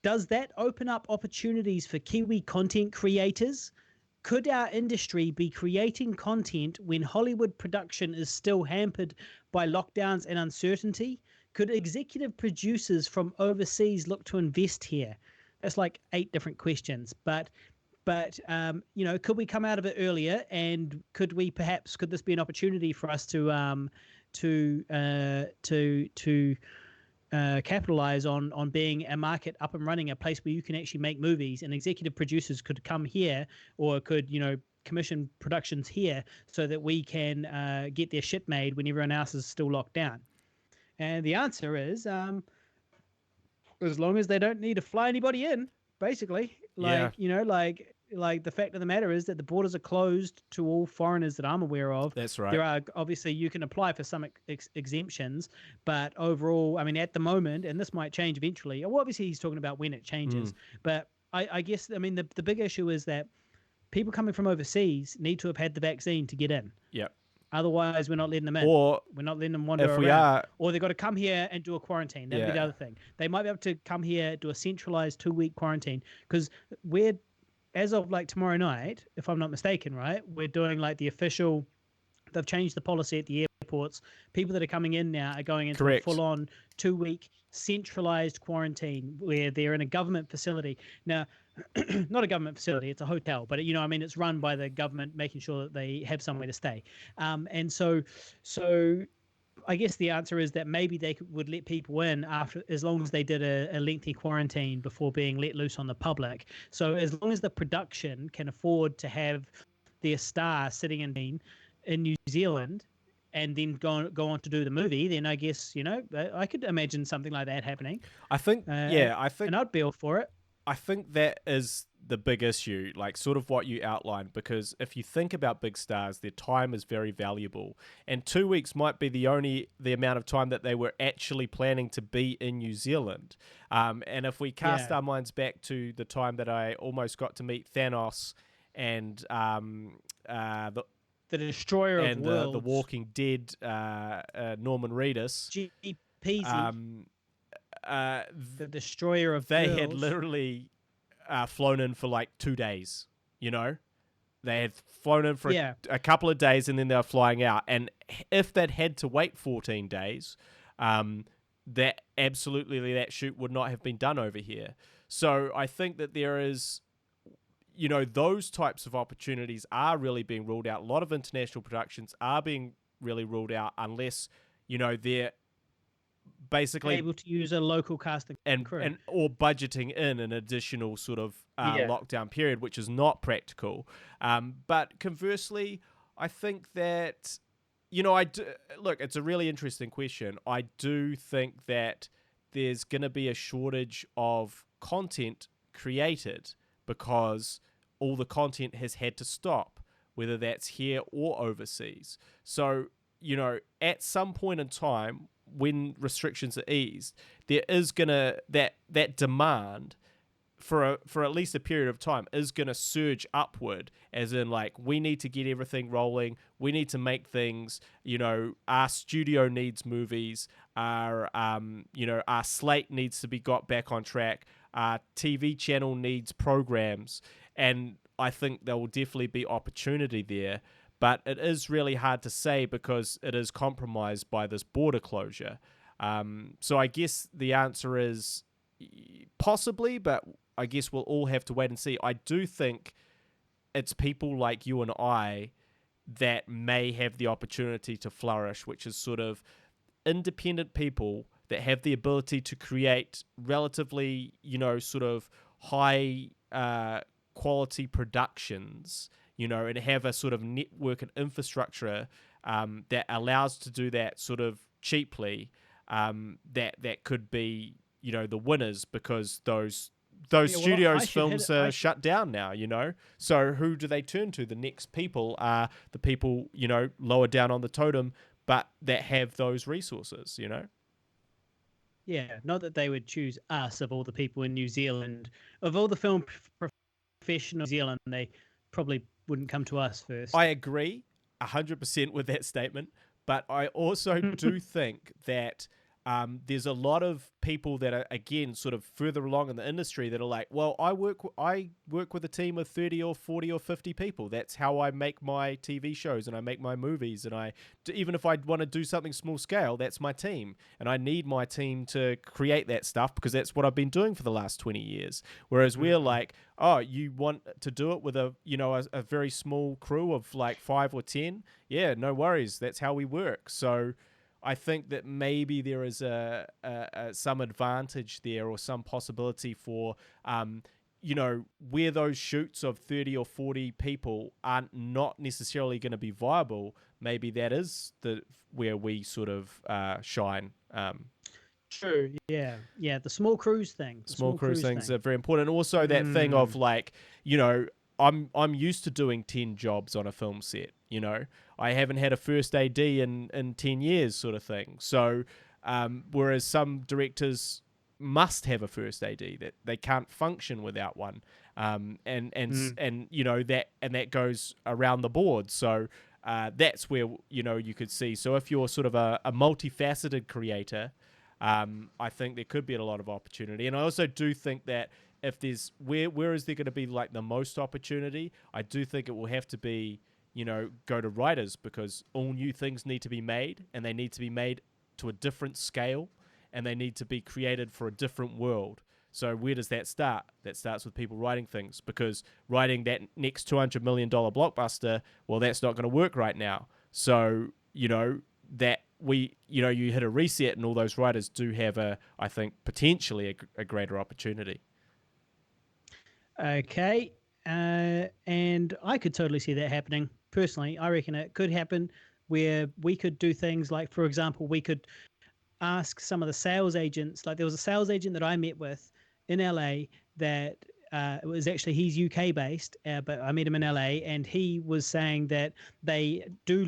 does that open up opportunities for Kiwi content creators? Could our industry be creating content when Hollywood production is still hampered by lockdowns and uncertainty? Could executive producers from overseas look to invest here? That's like 8 different questions, but could we come out of it earlier, and could this be an opportunity for us to capitalize on being a market up and running, a place where you can actually make movies, and executive producers could come here, or could commission productions here, so that we can get their shit made when everyone else is still locked down? And the answer is, as long as they don't need to fly anybody in, basically. Yeah. Like the fact of the matter is that the borders are closed to all foreigners that I'm aware of. That's right. There are obviously, you can apply for some exemptions, but overall, I mean, at the moment, and this might change eventually. Well, obviously, he's talking about when it changes, but I guess, I mean, the big issue is that people coming from overseas need to have had the vaccine to get in. Yep. Otherwise, we're not letting them in. Or we're not letting them wander if around. we are, or they've got to come here and do a quarantine. That'd be the other thing. They might be able to come here, do a centralized 2-week quarantine, because we're, as of like tomorrow night, if I'm not mistaken, right, we're doing like the official. They've changed the policy at the airports. People that are coming in now are going into a full-on 2-week centralized quarantine, where they're in a government facility. Now, not a government facility, it's a hotel, but I mean, it's run by the government, making sure that they have somewhere to stay. And so I guess the answer is that maybe they would let people in after, as long as they did a lengthy quarantine before being let loose on the public. So as long as the production can afford to have their star sitting in New Zealand and then go on to do the movie, then I guess I could imagine something like that happening. I think, and I'd be all for it. I think that is the big issue, like sort of what you outlined, because if you think about big stars, their time is very valuable, and 2 weeks might be the amount of time that they were actually planning to be in New Zealand. And if we cast our minds back to the time that I almost got to meet Thanos and the Destroyer of Worlds, the Walking Dead, Norman Reedus, the Destroyer of they Worlds. had literally flown in for like 2 days. They had flown in for a couple of days, and then they were flying out. And if they'd had to wait 14 days, that shoot would not have been done over here. So I think that there is, those types of opportunities are really being ruled out. A lot of international productions are being really ruled out unless, they're basically able to use a local cast and crew. and or budgeting in an additional sort of Yeah. lockdown period, which is not practical. But conversely, I think that I do, look. It's a really interesting question. I do think that there's going to be a shortage of content created because all the content has had to stop, whether that's here or overseas. So at some point in time, when restrictions are eased, there is gonna that demand for at least a period of time is gonna surge upward, as in like we need to get everything rolling, we need to make things, our studio needs movies, our slate needs to be got back on track, our TV channel needs programs, and I think there will definitely be opportunity there. But it is really hard to say because it is compromised by this border closure. So I guess the answer is possibly, but I guess we'll all have to wait and see. I do think it's people like you and I that may have the opportunity to flourish, which is sort of independent people that have the ability to create relatively, sort of high quality productions, and have a sort of network and infrastructure that allows to do that sort of cheaply. That could be, the winners, because those studios' films are shut down now. So who do they turn to? The next people are the people, lower down on the totem, but that have those resources. Yeah, not that they would choose us of all the people in New Zealand, of all the film professionals in New Zealand, they probably wouldn't come to us first. I agree 100% with that statement, but I also do think that there's a lot of people that are, again, sort of further along in the industry that are like, well, I work with a team of 30 or 40 or 50 people. That's how I make my TV shows and I make my movies. And even if I want to do something small scale, that's my team. And I need my team to create that stuff because that's what I've been doing for the last 20 years. Whereas we're like, oh, you want to do it with a very small crew of like 5 or 10? Yeah, no worries. That's how we work. So I think that maybe there is some advantage there, or some possibility for, where those shoots of 30 or 40 people aren't not necessarily going to be viable. Maybe that is where we sort of shine. True. Yeah. The small cruise thing. Small cruise things are very important. Also, that thing of like, I'm used to doing 10 jobs on a film set. I haven't had a first AD in 10 years, sort of thing. So, whereas some directors must have a first AD, that they can't function without one, and that goes around the board. So that's where you could see. So if you're sort of a multifaceted creator, I think there could be a lot of opportunity. And I also do think that if there's where is there going to be like the most opportunity, I do think it will have to be, go to writers, because all new things need to be made, and they need to be made to a different scale, and they need to be created for a different world. So where does that start? That starts with people writing things, because writing that next $200 million blockbuster, well, that's not going to work right now. So, that you hit a reset, and all those writers do have I think, potentially a greater opportunity. Okay. And I could totally see that happening. Personally, I reckon it could happen where we could do things like, for example, we could ask some of the sales agents. Like, there was a sales agent that I met with in LA that it was actually, he's UK based, but I met him in LA, and he was saying that they do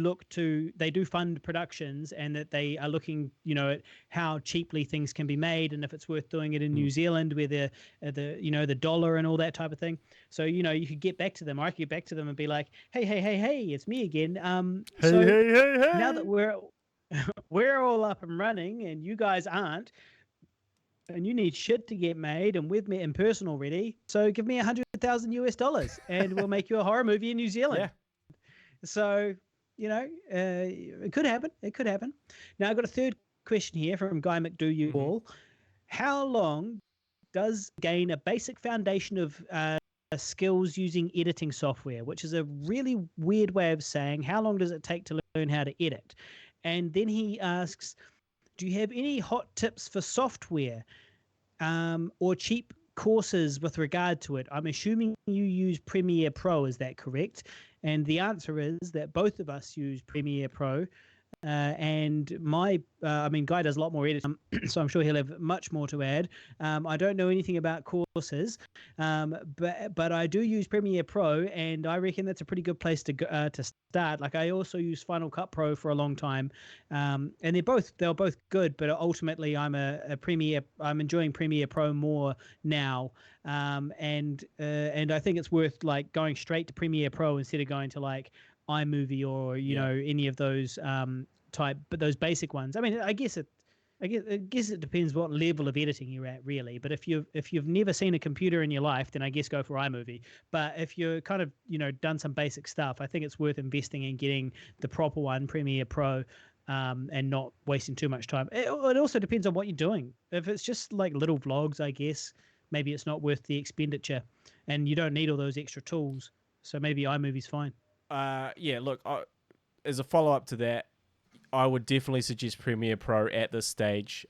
fund productions, and that they are looking, at how cheaply things can be made, and if it's worth doing it in New Zealand, where the dollar and all that type of thing. So you could get back to them. I could get back to them and be like, hey, it's me again. Hey. Now that we're all up and running, and you guys aren't, and you need shit to get made, and we've met in person already. So give me $100,000 and we'll make you a horror movie in New Zealand. Yeah. So, it could happen. It could happen. Now, I've got a third question here from Guy McDougall. How long does gain a basic foundation of skills using editing software, which is a really weird way of saying how long does it take to learn how to edit. And then he asks, do you have any hot tips for software or cheap courses with regard to it? I'm assuming you use Premiere Pro. Is that correct? And the answer is that both of us use Premiere Pro. And I mean, Guy does a lot more editing, so I'm sure he'll have much more to add. I don't know anything about courses, but I do use Premiere Pro, and I reckon that's a pretty good place to start. Like, I also use Final Cut Pro for a long time, and they're both good, but ultimately I'm I'm enjoying Premiere Pro more now, and I think it's worth like going straight to Premiere Pro instead of going to like iMovie or any of those but those basic ones. I mean, I guess it depends what level of editing you're at, really. But if you've never seen a computer in your life, then I guess go for iMovie. But if you're kind of done some basic stuff, I think it's worth investing in getting the proper one, Premiere Pro, and not wasting too much time. It also depends on what you're doing. If it's just like little vlogs, I guess maybe it's not worth the expenditure, and you don't need all those extra tools. So maybe iMovie's fine. Yeah, look, as a follow-up to that, I would definitely suggest Premiere Pro at this stage,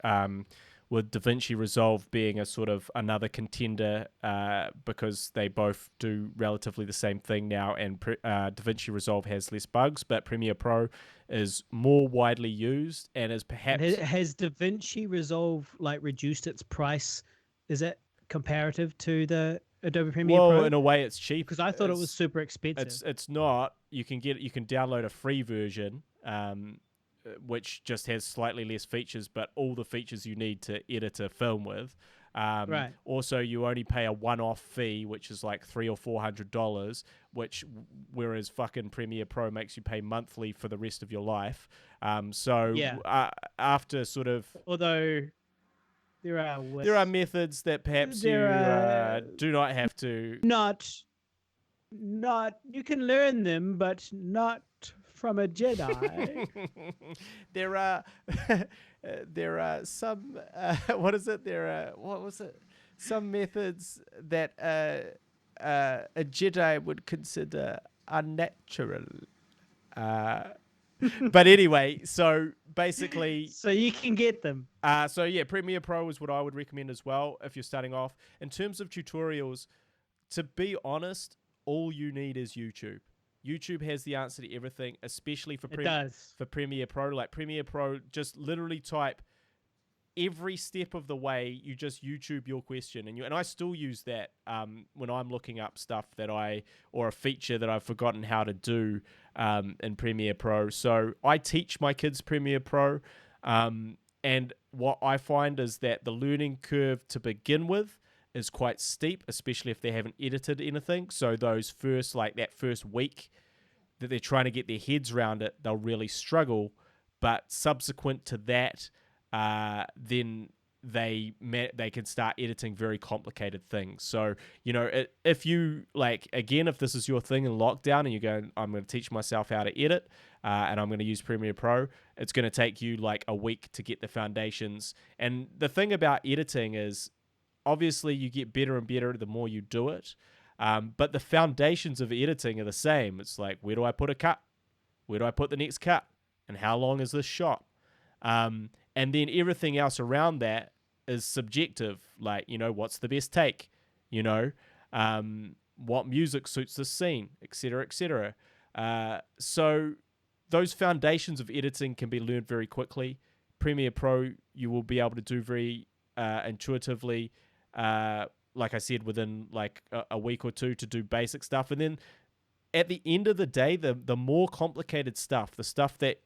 with DaVinci Resolve being a sort of another contender, because they both do relatively the same thing now, and DaVinci Resolve has less bugs, but Premiere Pro is more widely used and is perhaps... Has DaVinci Resolve like reduced its price? Is it comparative to the Adobe Premiere Pro? Well, in a way, it's cheap because I thought it was super expensive. It's not. You can download a free version, which just has slightly less features, but all the features you need to edit a film with. Right. Also, you only pay a one-off fee, which is like $300 or $400, whereas fucking Premiere Pro makes you pay monthly for the rest of your life. After sort of, although there are methods that perhaps you do not have to. Not you can learn them, but not from a Jedi. There are some what is it? What was it? Some methods that a Jedi would consider unnatural. But anyway, so basically, so you can get them. So yeah, Premiere Pro is what I would recommend as well if you're starting off. In terms of tutorials, to be honest, all you need is YouTube. YouTube has the answer to everything, especially for Premiere Pro. Like Premiere Pro, just literally type every step of the way. You just YouTube your question, and I still use that when I'm looking up stuff or a feature that I've forgotten how to do in Premiere Pro. So I teach my kids Premiere Pro, and what I find is that the learning curve to begin with is quite steep, especially if they haven't edited anything. So that first week that they're trying to get their heads around it, they'll really struggle. But subsequent to that, then they can start editing very complicated things. So, if you if this is your thing in lockdown and you're going, I'm going to teach myself how to edit, and I'm going to use Premiere Pro, it's going to take you like a week to get the foundations. And the thing about editing is, obviously, you get better and better the more you do it. But the foundations of editing are the same. It's like, where do I put a cut? Where do I put the next cut? And how long is this shot? And then everything else around that is subjective. Like, what's the best take? What music suits the scene, etc., etc. So those foundations of editing can be learned very quickly. Premiere Pro, you will be able to do very intuitively, like I said, within like a week or two to do basic stuff. And then at the end of the day, the more complicated stuff, the stuff that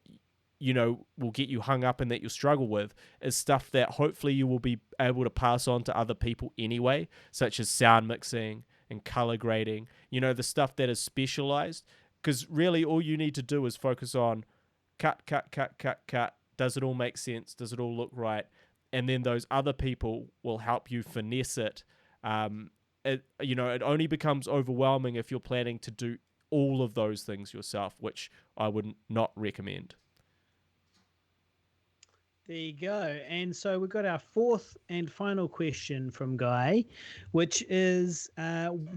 will get you hung up and that you'll struggle with, is stuff that hopefully you will be able to pass on to other people anyway, such as sound mixing and color grading, the stuff that is specialized. Because really all you need to do is focus on cut. Does it all make sense? Does it all look right? And then those other people will help you finesse it. It only becomes overwhelming if you're planning to do all of those things yourself, which I would not recommend. There you go. And so we've got our fourth and final question from Guy, which is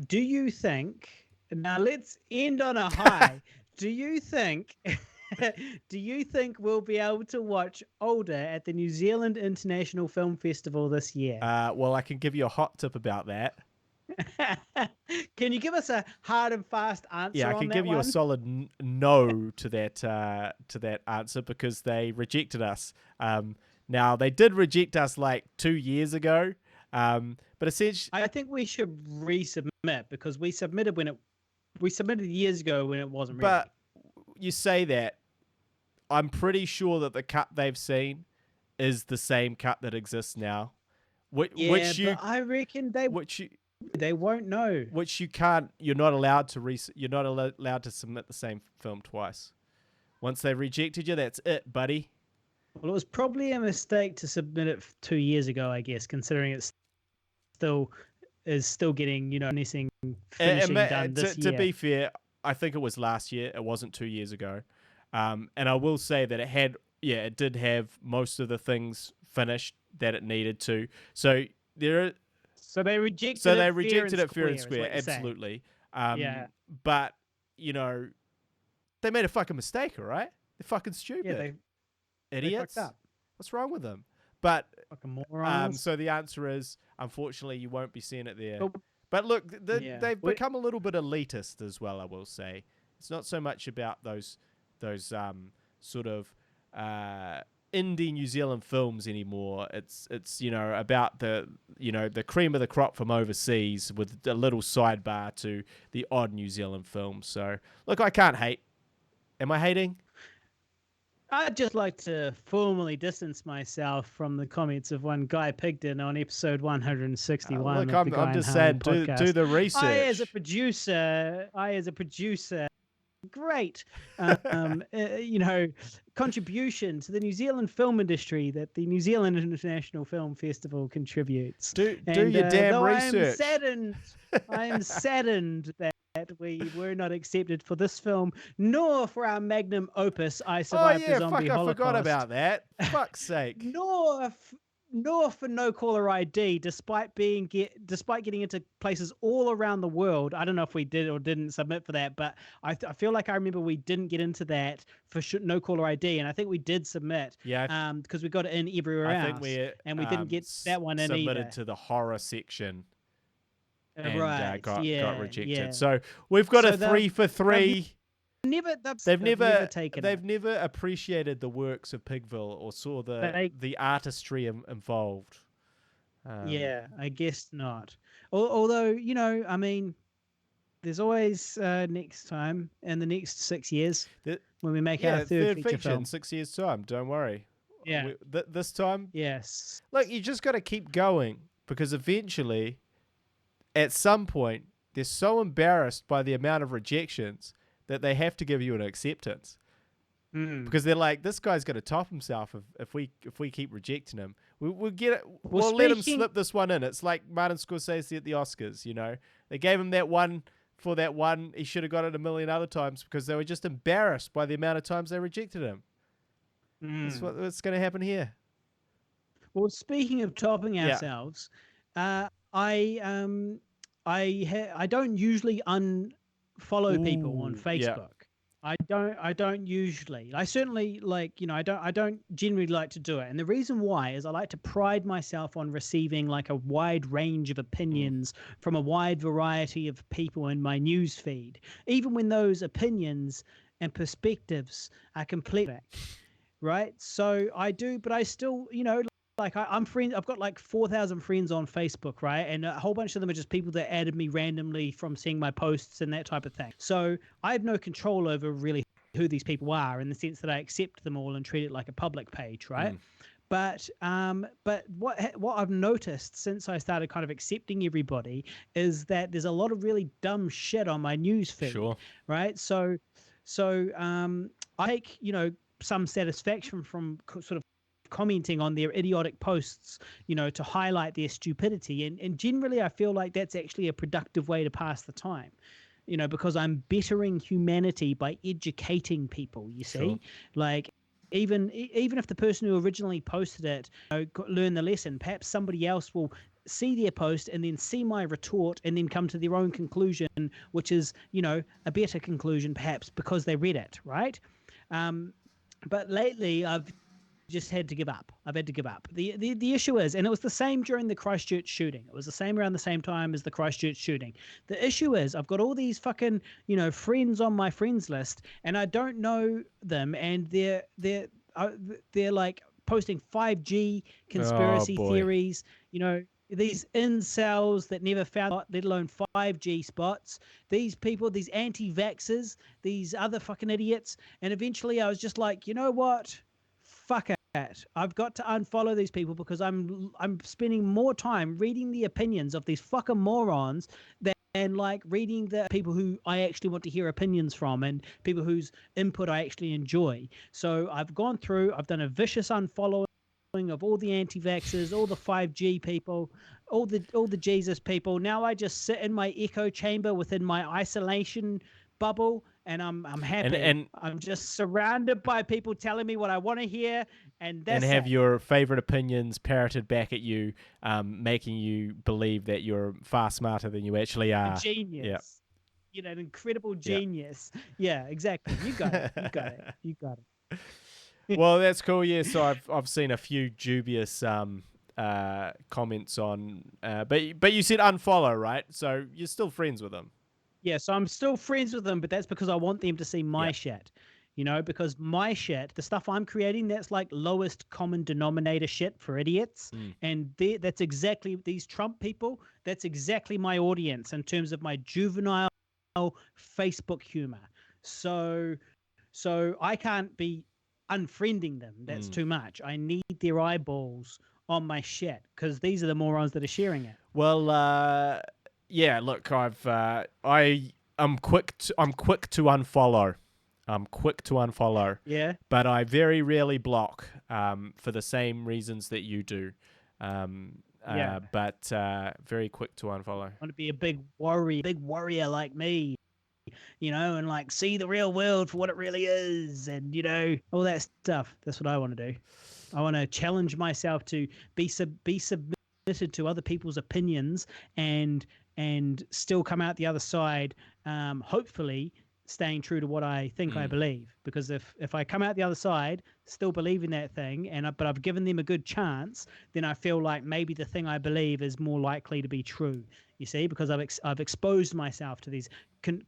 do you think, now let's end on a high. Do you think, do you think we'll be able to watch Older at the New Zealand International Film Festival this year? Well, I can give you a hot tip about that. Can you give us a hard and fast Yeah, answer I on can that give you a one? solid no to that answer because they rejected us. Now they did reject us like 2 years ago, but essentially, I think we should resubmit because we submitted years ago when it wasn't but ready. you say that. I'm pretty sure that the cut they've seen is the same cut that exists now, which, Yeah, which but you I reckon which you they won't know. which you can't. You're not allowed to you're not allowed to submit the same film twice. Once they rejected you, that's it, buddy. Well, it was probably a mistake to submit it 2 years ago, I guess, considering it's still still getting finishing done this To year. be fair, I think it was last year. It wasn't 2 years ago. And I will say that it did have most of the things finished that it needed to. So there, So they rejected so they it rejected it fair and is square, what you're saying. absolutely. Yeah, But you know, they made a fucking mistake, all right? They're fucking yeah, stupid, they fucked idiots. up, What's wrong with them? But fucking morons. so the answer is, unfortunately, you won't be seeing it there. But But look, yeah, they've become a little bit elitist as well. I will say it's not so much about those sort of indie New Zealand films anymore. It's about the cream of the crop from overseas with a little sidebar to the odd New Zealand film. So look, I can't hate. Am I hating? I'd just like to formally distance myself from the comments of one Guy Pigden on episode 161 Look, of the I'm Guy and just Harley saying, do podcast. the I, as a research. producer, great, contribution to the New Zealand film industry that the New Zealand International Film Festival contributes. Do And your damn though research. I am saddened that we were not accepted for this film, nor for our magnum opus, I Oh Survived the yeah, Zombie fuck! I forgot Holocaust, about that. Fuck's sake. nor nor for No Caller ID, despite getting into places all around the world. I don't know if we did or didn't submit for that, but I feel like I remember we didn't get into that for No Caller ID, and I think we did submit, Yeah, because we got it in everywhere I think else, we and we didn't get that one in submitted either. to the horror section and Right? got Yeah, rejected. yeah. So we've got a So 3 for 3. they've never taken They've it. never appreciated the works of Pigville or saw They the artistry involved. Yeah, I guess not. Although, I mean, there's always next time and the next 6 years The, when we make our yeah, third third feature feature in film. 6 years' time. Don't worry. Yeah. This time, Yes. look, you just got to keep going because eventually, at some point, they're so embarrassed by the amount of rejections that they have to give you an acceptance. Because they're like, this guy's going to top himself if we keep rejecting him. We'll get it. We'll let him slip this one in. It's like Martin Scorsese at the Oscars. They gave him that one for that one. He should have got it a million other times because they were just embarrassed by the amount of times they rejected him. That's what's going to happen here. Well, speaking of topping Yeah. ourselves, I don't usually unfollow people on Ooh, yeah. Facebook. I don't usually. I certainly I don't generally like to do it. And the reason why is I like to pride myself on receiving like a wide range of opinions from a wide variety of people in my news feed, even when those opinions and perspectives are completely right. So I do, but I still, I'm friend. I've got like 4,000 friends on Facebook, right? And a whole bunch of them are just people that added me randomly from seeing my posts and that type of thing. So I have no control over really who these people are in the sense that I accept them all and treat it like a public page, right? But what I've noticed since I started kind of accepting everybody is that there's a lot of really dumb shit on my news feed, Sure. right? So I take some satisfaction from sort of commenting on their idiotic posts, to highlight their stupidity. And generally, I feel like that's actually a productive way to pass the time, because I'm bettering humanity by educating people, you see? Sure. Like, even if the person who originally posted it, learn the lesson, perhaps somebody else will see their post and then see my retort and then come to their own conclusion, which is, a better conclusion perhaps because they read it, right? um but lately I've just had to give up. I've had to give up. The issue is, and it was the same during the Christchurch shooting. It was the same around the same time as the Christchurch shooting. The issue is, I've got all these fucking, friends on my friends list, and I don't know them, and uh, they're like posting 5G Oh conspiracy boy. theories. These incels that never found, let alone 5G spots. These people, these anti-vaxxers, these other fucking idiots. And eventually, I was just like, you know what? Fuck it. I've got to unfollow these people because I'm spending more time reading the opinions of these fucking morons than like reading the people who I actually want to hear opinions from and people whose input I actually enjoy. So I've gone through, I've done a vicious unfollowing of all the anti-vaxxers, all the 5G people, all the Jesus people. Now I just sit in my echo chamber within my isolation bubble, and I'm And happy. and I'm just surrounded by people telling me what I want to hear, and and that's have it. your favorite opinions parroted back at you, making you believe that you're far smarter than you actually A are. Yeah. genius, an incredible Yeah. genius. Yeah, exactly. You got it. You got it. You got it. Well, that's cool. Yeah, so I've seen a few dubious comments on, but you said unfollow, right? So you're still friends with them. Yeah, so I'm still friends with them, but that's because I want them to see Yeah. my shit. Because my shit, the stuff I'm creating, that's like lowest common denominator shit for idiots. Mm. And that's exactly these Trump people, that's exactly my audience in terms of my juvenile Facebook humor. So I can't be unfriending them. That's Mm. too much. I need their eyeballs on my shit because these are the morons that are sharing it. Well, yeah. Look, I'm quick to unfollow. I'm quick to unfollow, Yeah. but I very rarely block, for the same reasons that you do. Yeah. But very quick to unfollow. Want to be a big warrior like me, and like see the real world for what it really is, and all that stuff. That's what I want to do. I want to challenge myself to be submitted to other people's opinions and still come out the other side, hopefully staying true to what I think I Mm. believe. Because if I come out the other side still believing that thing, but I've given them a good chance, then I feel like maybe the thing I believe is more likely to be true. You see, because I've exposed myself to these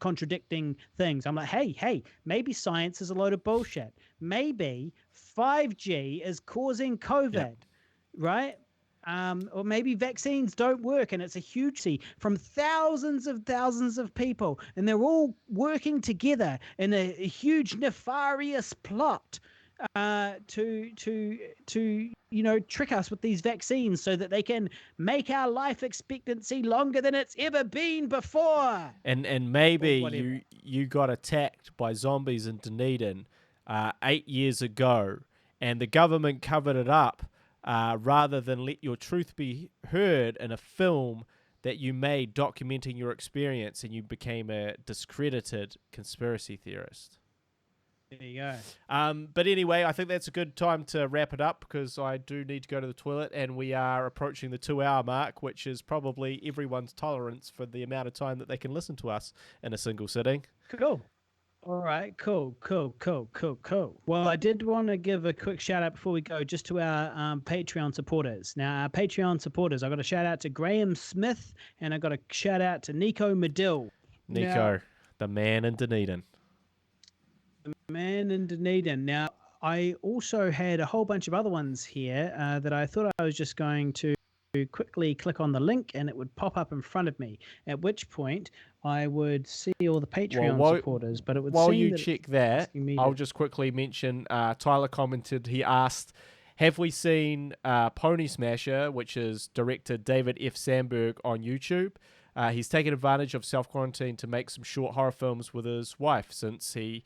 contradicting things. I'm like, hey, maybe science is a load of bullshit. Maybe 5G is causing Yeah. COVID, right? Or maybe vaccines don't work, and it's a huge from thousands of people, and they're all working together in a huge nefarious plot to trick us with these vaccines so that they can make our life expectancy longer than it's ever been before, And or maybe whatever. you got attacked by zombies in Dunedin 8 years ago, and the government covered it up, rather than let your truth be heard in a film that you made documenting your experience, and you became a discredited conspiracy theorist. There you go. But anyway, I think that's a good time to wrap it up because I do need to go to the toilet, and we are approaching the 2 hour mark, which is probably everyone's tolerance for the amount of time that they can listen to us in a single sitting. Cool. All right, cool. Well, I did want to give a quick shout out before we go, just to our Patreon supporters. Now, our Patreon supporters, I got a shout out to Graham Smith, and I got a shout out to Nico Medill. Now, Nico, the man in Dunedin. the man in Dunedin. Now, I also had a whole bunch of other ones here that I thought I was just going to quickly click on the link and it would pop up in front of me, at which point I would see all the Well, Patreon supporters, but it would while seem you that it's check that, asking me I'll to. just quickly mention Tyler commented, he asked, have we seen Pony Smasher, which is director David F. Sandberg, on YouTube? He's taken advantage of self-quarantine to make some short horror films with his wife, since he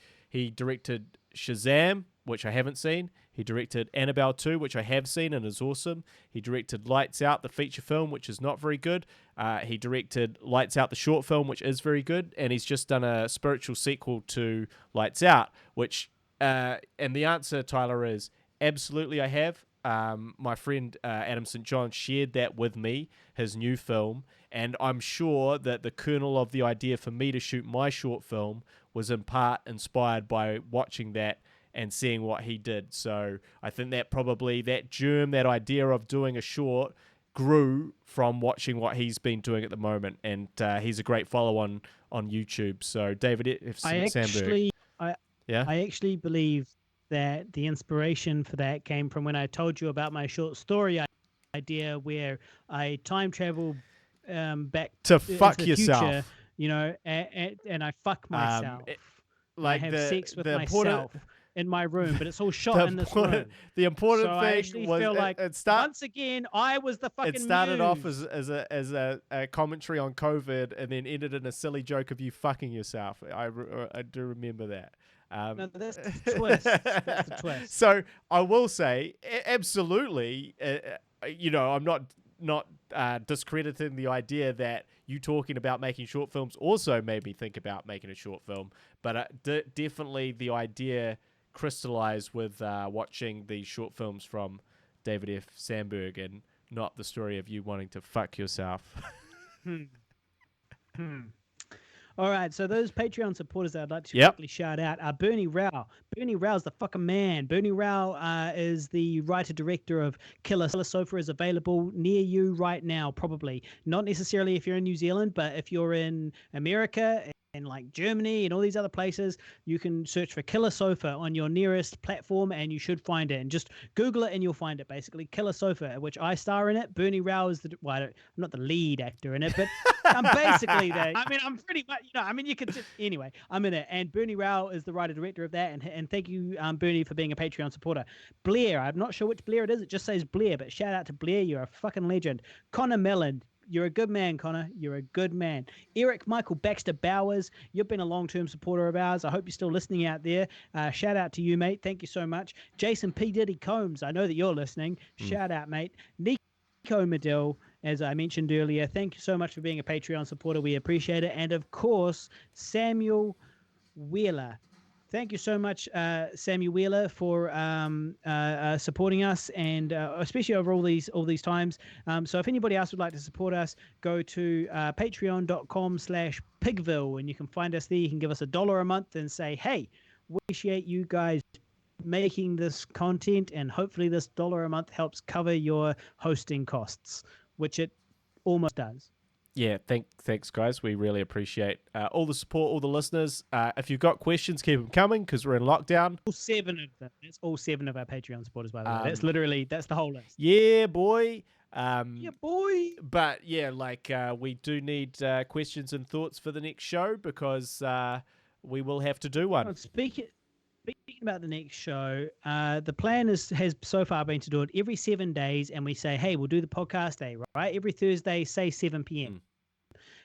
directed Shazam, which I haven't seen. He directed Annabelle 2, which I have seen and is awesome. He directed Lights Out, the feature film, which is not very good. He directed Lights Out, the short film, which is very good. And he's just done a spiritual sequel to Lights Out, which And the answer, Tyler, is absolutely I have. My friend Adam St. John shared that with me, his new film, and I'm sure that the kernel of the idea for me to shoot my short film was in part inspired by watching that and seeing what he did. So I think that probably that germ, that idea of doing a short, grew from watching what he's been doing at the moment, and he's a great follow on YouTube. So David Sandberg, I yeah, I actually believe that the inspiration for that came from when I told you about my short story idea where I time travel back to into fuck the future, yourself. and I fuck Um, myself it- and I like have sex with the important myself in my room, but it's all shot the in this important room. the So important I thing actually was feel like it once again I was the it fucking started off muse. as a commentary on COVID and then ended in a silly joke of you fucking yourself. I do remember that. No, that's the twist. That's the twist. So I will say, absolutely. I'm not discrediting the idea that you talking about making short films also made me think about making a short film, but definitely the idea crystallized with watching these short films from David F. Sandberg and not the story of you wanting to fuck yourself. Hmm. Hmm. All right, so those Patreon supporters I'd like to Yep. quickly shout out are Bernie Rao. Bernie Rao's the fucking man. Bernie Rao is the writer-director of Killer Sofa, is available near you right now, probably. Not necessarily if you're in New Zealand, but if you're in America and like Germany and all these other places, you can search for Killer Sofa on your nearest platform and you should find it. And just Google it and you'll find it, basically. Killer Sofa, which I star in it. Bernie Rao is I'm not the lead actor in it, but I'm basically there. I mean, I'm pretty much, you could just, anyway, I'm in it. And Bernie Rao is the writer director of that. And thank you, Bernie, for being a Patreon supporter. Blair, I'm not sure which Blair it is. It just says Blair, but shout out to Blair. You're a fucking legend. Connor Mellon, you're a good man, Connor. You're a good man. Eric Michael Baxter Bowers, you've been a long-term supporter of ours. I hope you're still listening out there. Shout out to you, mate. Thank you so much. Jason P. Diddy Combs, I know that you're listening. Shout out, mate. Nico Medill, as I mentioned earlier, thank you so much for being a Patreon supporter. We appreciate it. And of course, Samuel Wheeler. Thank you so much, Samuel Wheeler, for supporting us, and especially over all these times. So if anybody else would like to support us, go to patreon.com/Pigville, and you can find us there. You can give us $1 a month and say, hey, we appreciate you guys making this content, and hopefully this $1 a month helps cover your hosting costs, which it almost does. Yeah, thanks, guys. We really appreciate all the support, all the listeners. If you've got questions, keep them coming because we're in lockdown. All 7 of them. That's all 7 of our Patreon supporters, by the way. That's the whole list. Yeah, boy. Yeah, boy. But yeah, we do need questions and thoughts for the next show because we will have to do one. Speaking about the next show, the plan has so far been to do it every 7 days, and we say, hey, we'll do the podcast day, right? Every Thursday, say 7 p.m.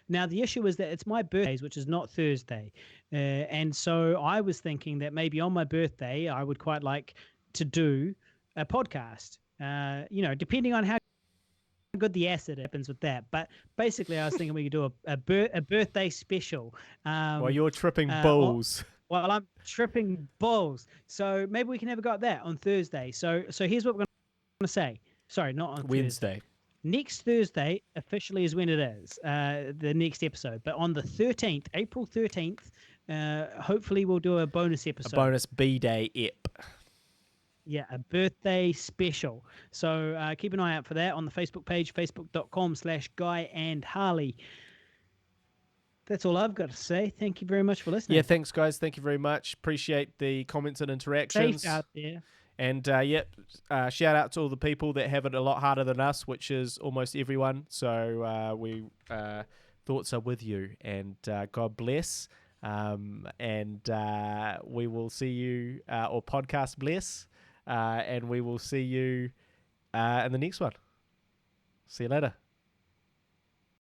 Now, the issue is that it's my birthday, which is not Thursday. And so I was thinking that maybe on my birthday, I would quite like to do a podcast, depending on how good the acid happens with that. But basically, I was thinking we could do a birthday special. While you're tripping balls. While I'm tripping balls. So maybe we can have a go at that on Thursday. So here's what we're going to say. Sorry, not on Wednesday. Thursday. Next Thursday officially is when it is, the next episode. But on the 13th, April 13th, hopefully we'll do a bonus episode. A bonus B-Day ep. Yeah, a birthday special. So keep an eye out for that on the Facebook page, facebook.com/GuyAndHarley. That's all I've got to say. Thank you very much for listening. Yeah, thanks, guys. Thank you very much. Appreciate the comments and interactions. Safe out there. And shout out to all the people that have it a lot harder than us, which is almost everyone. So we thoughts are with you, and God bless. And we will see you, or podcast bless, and we will see you in the next one. See you later.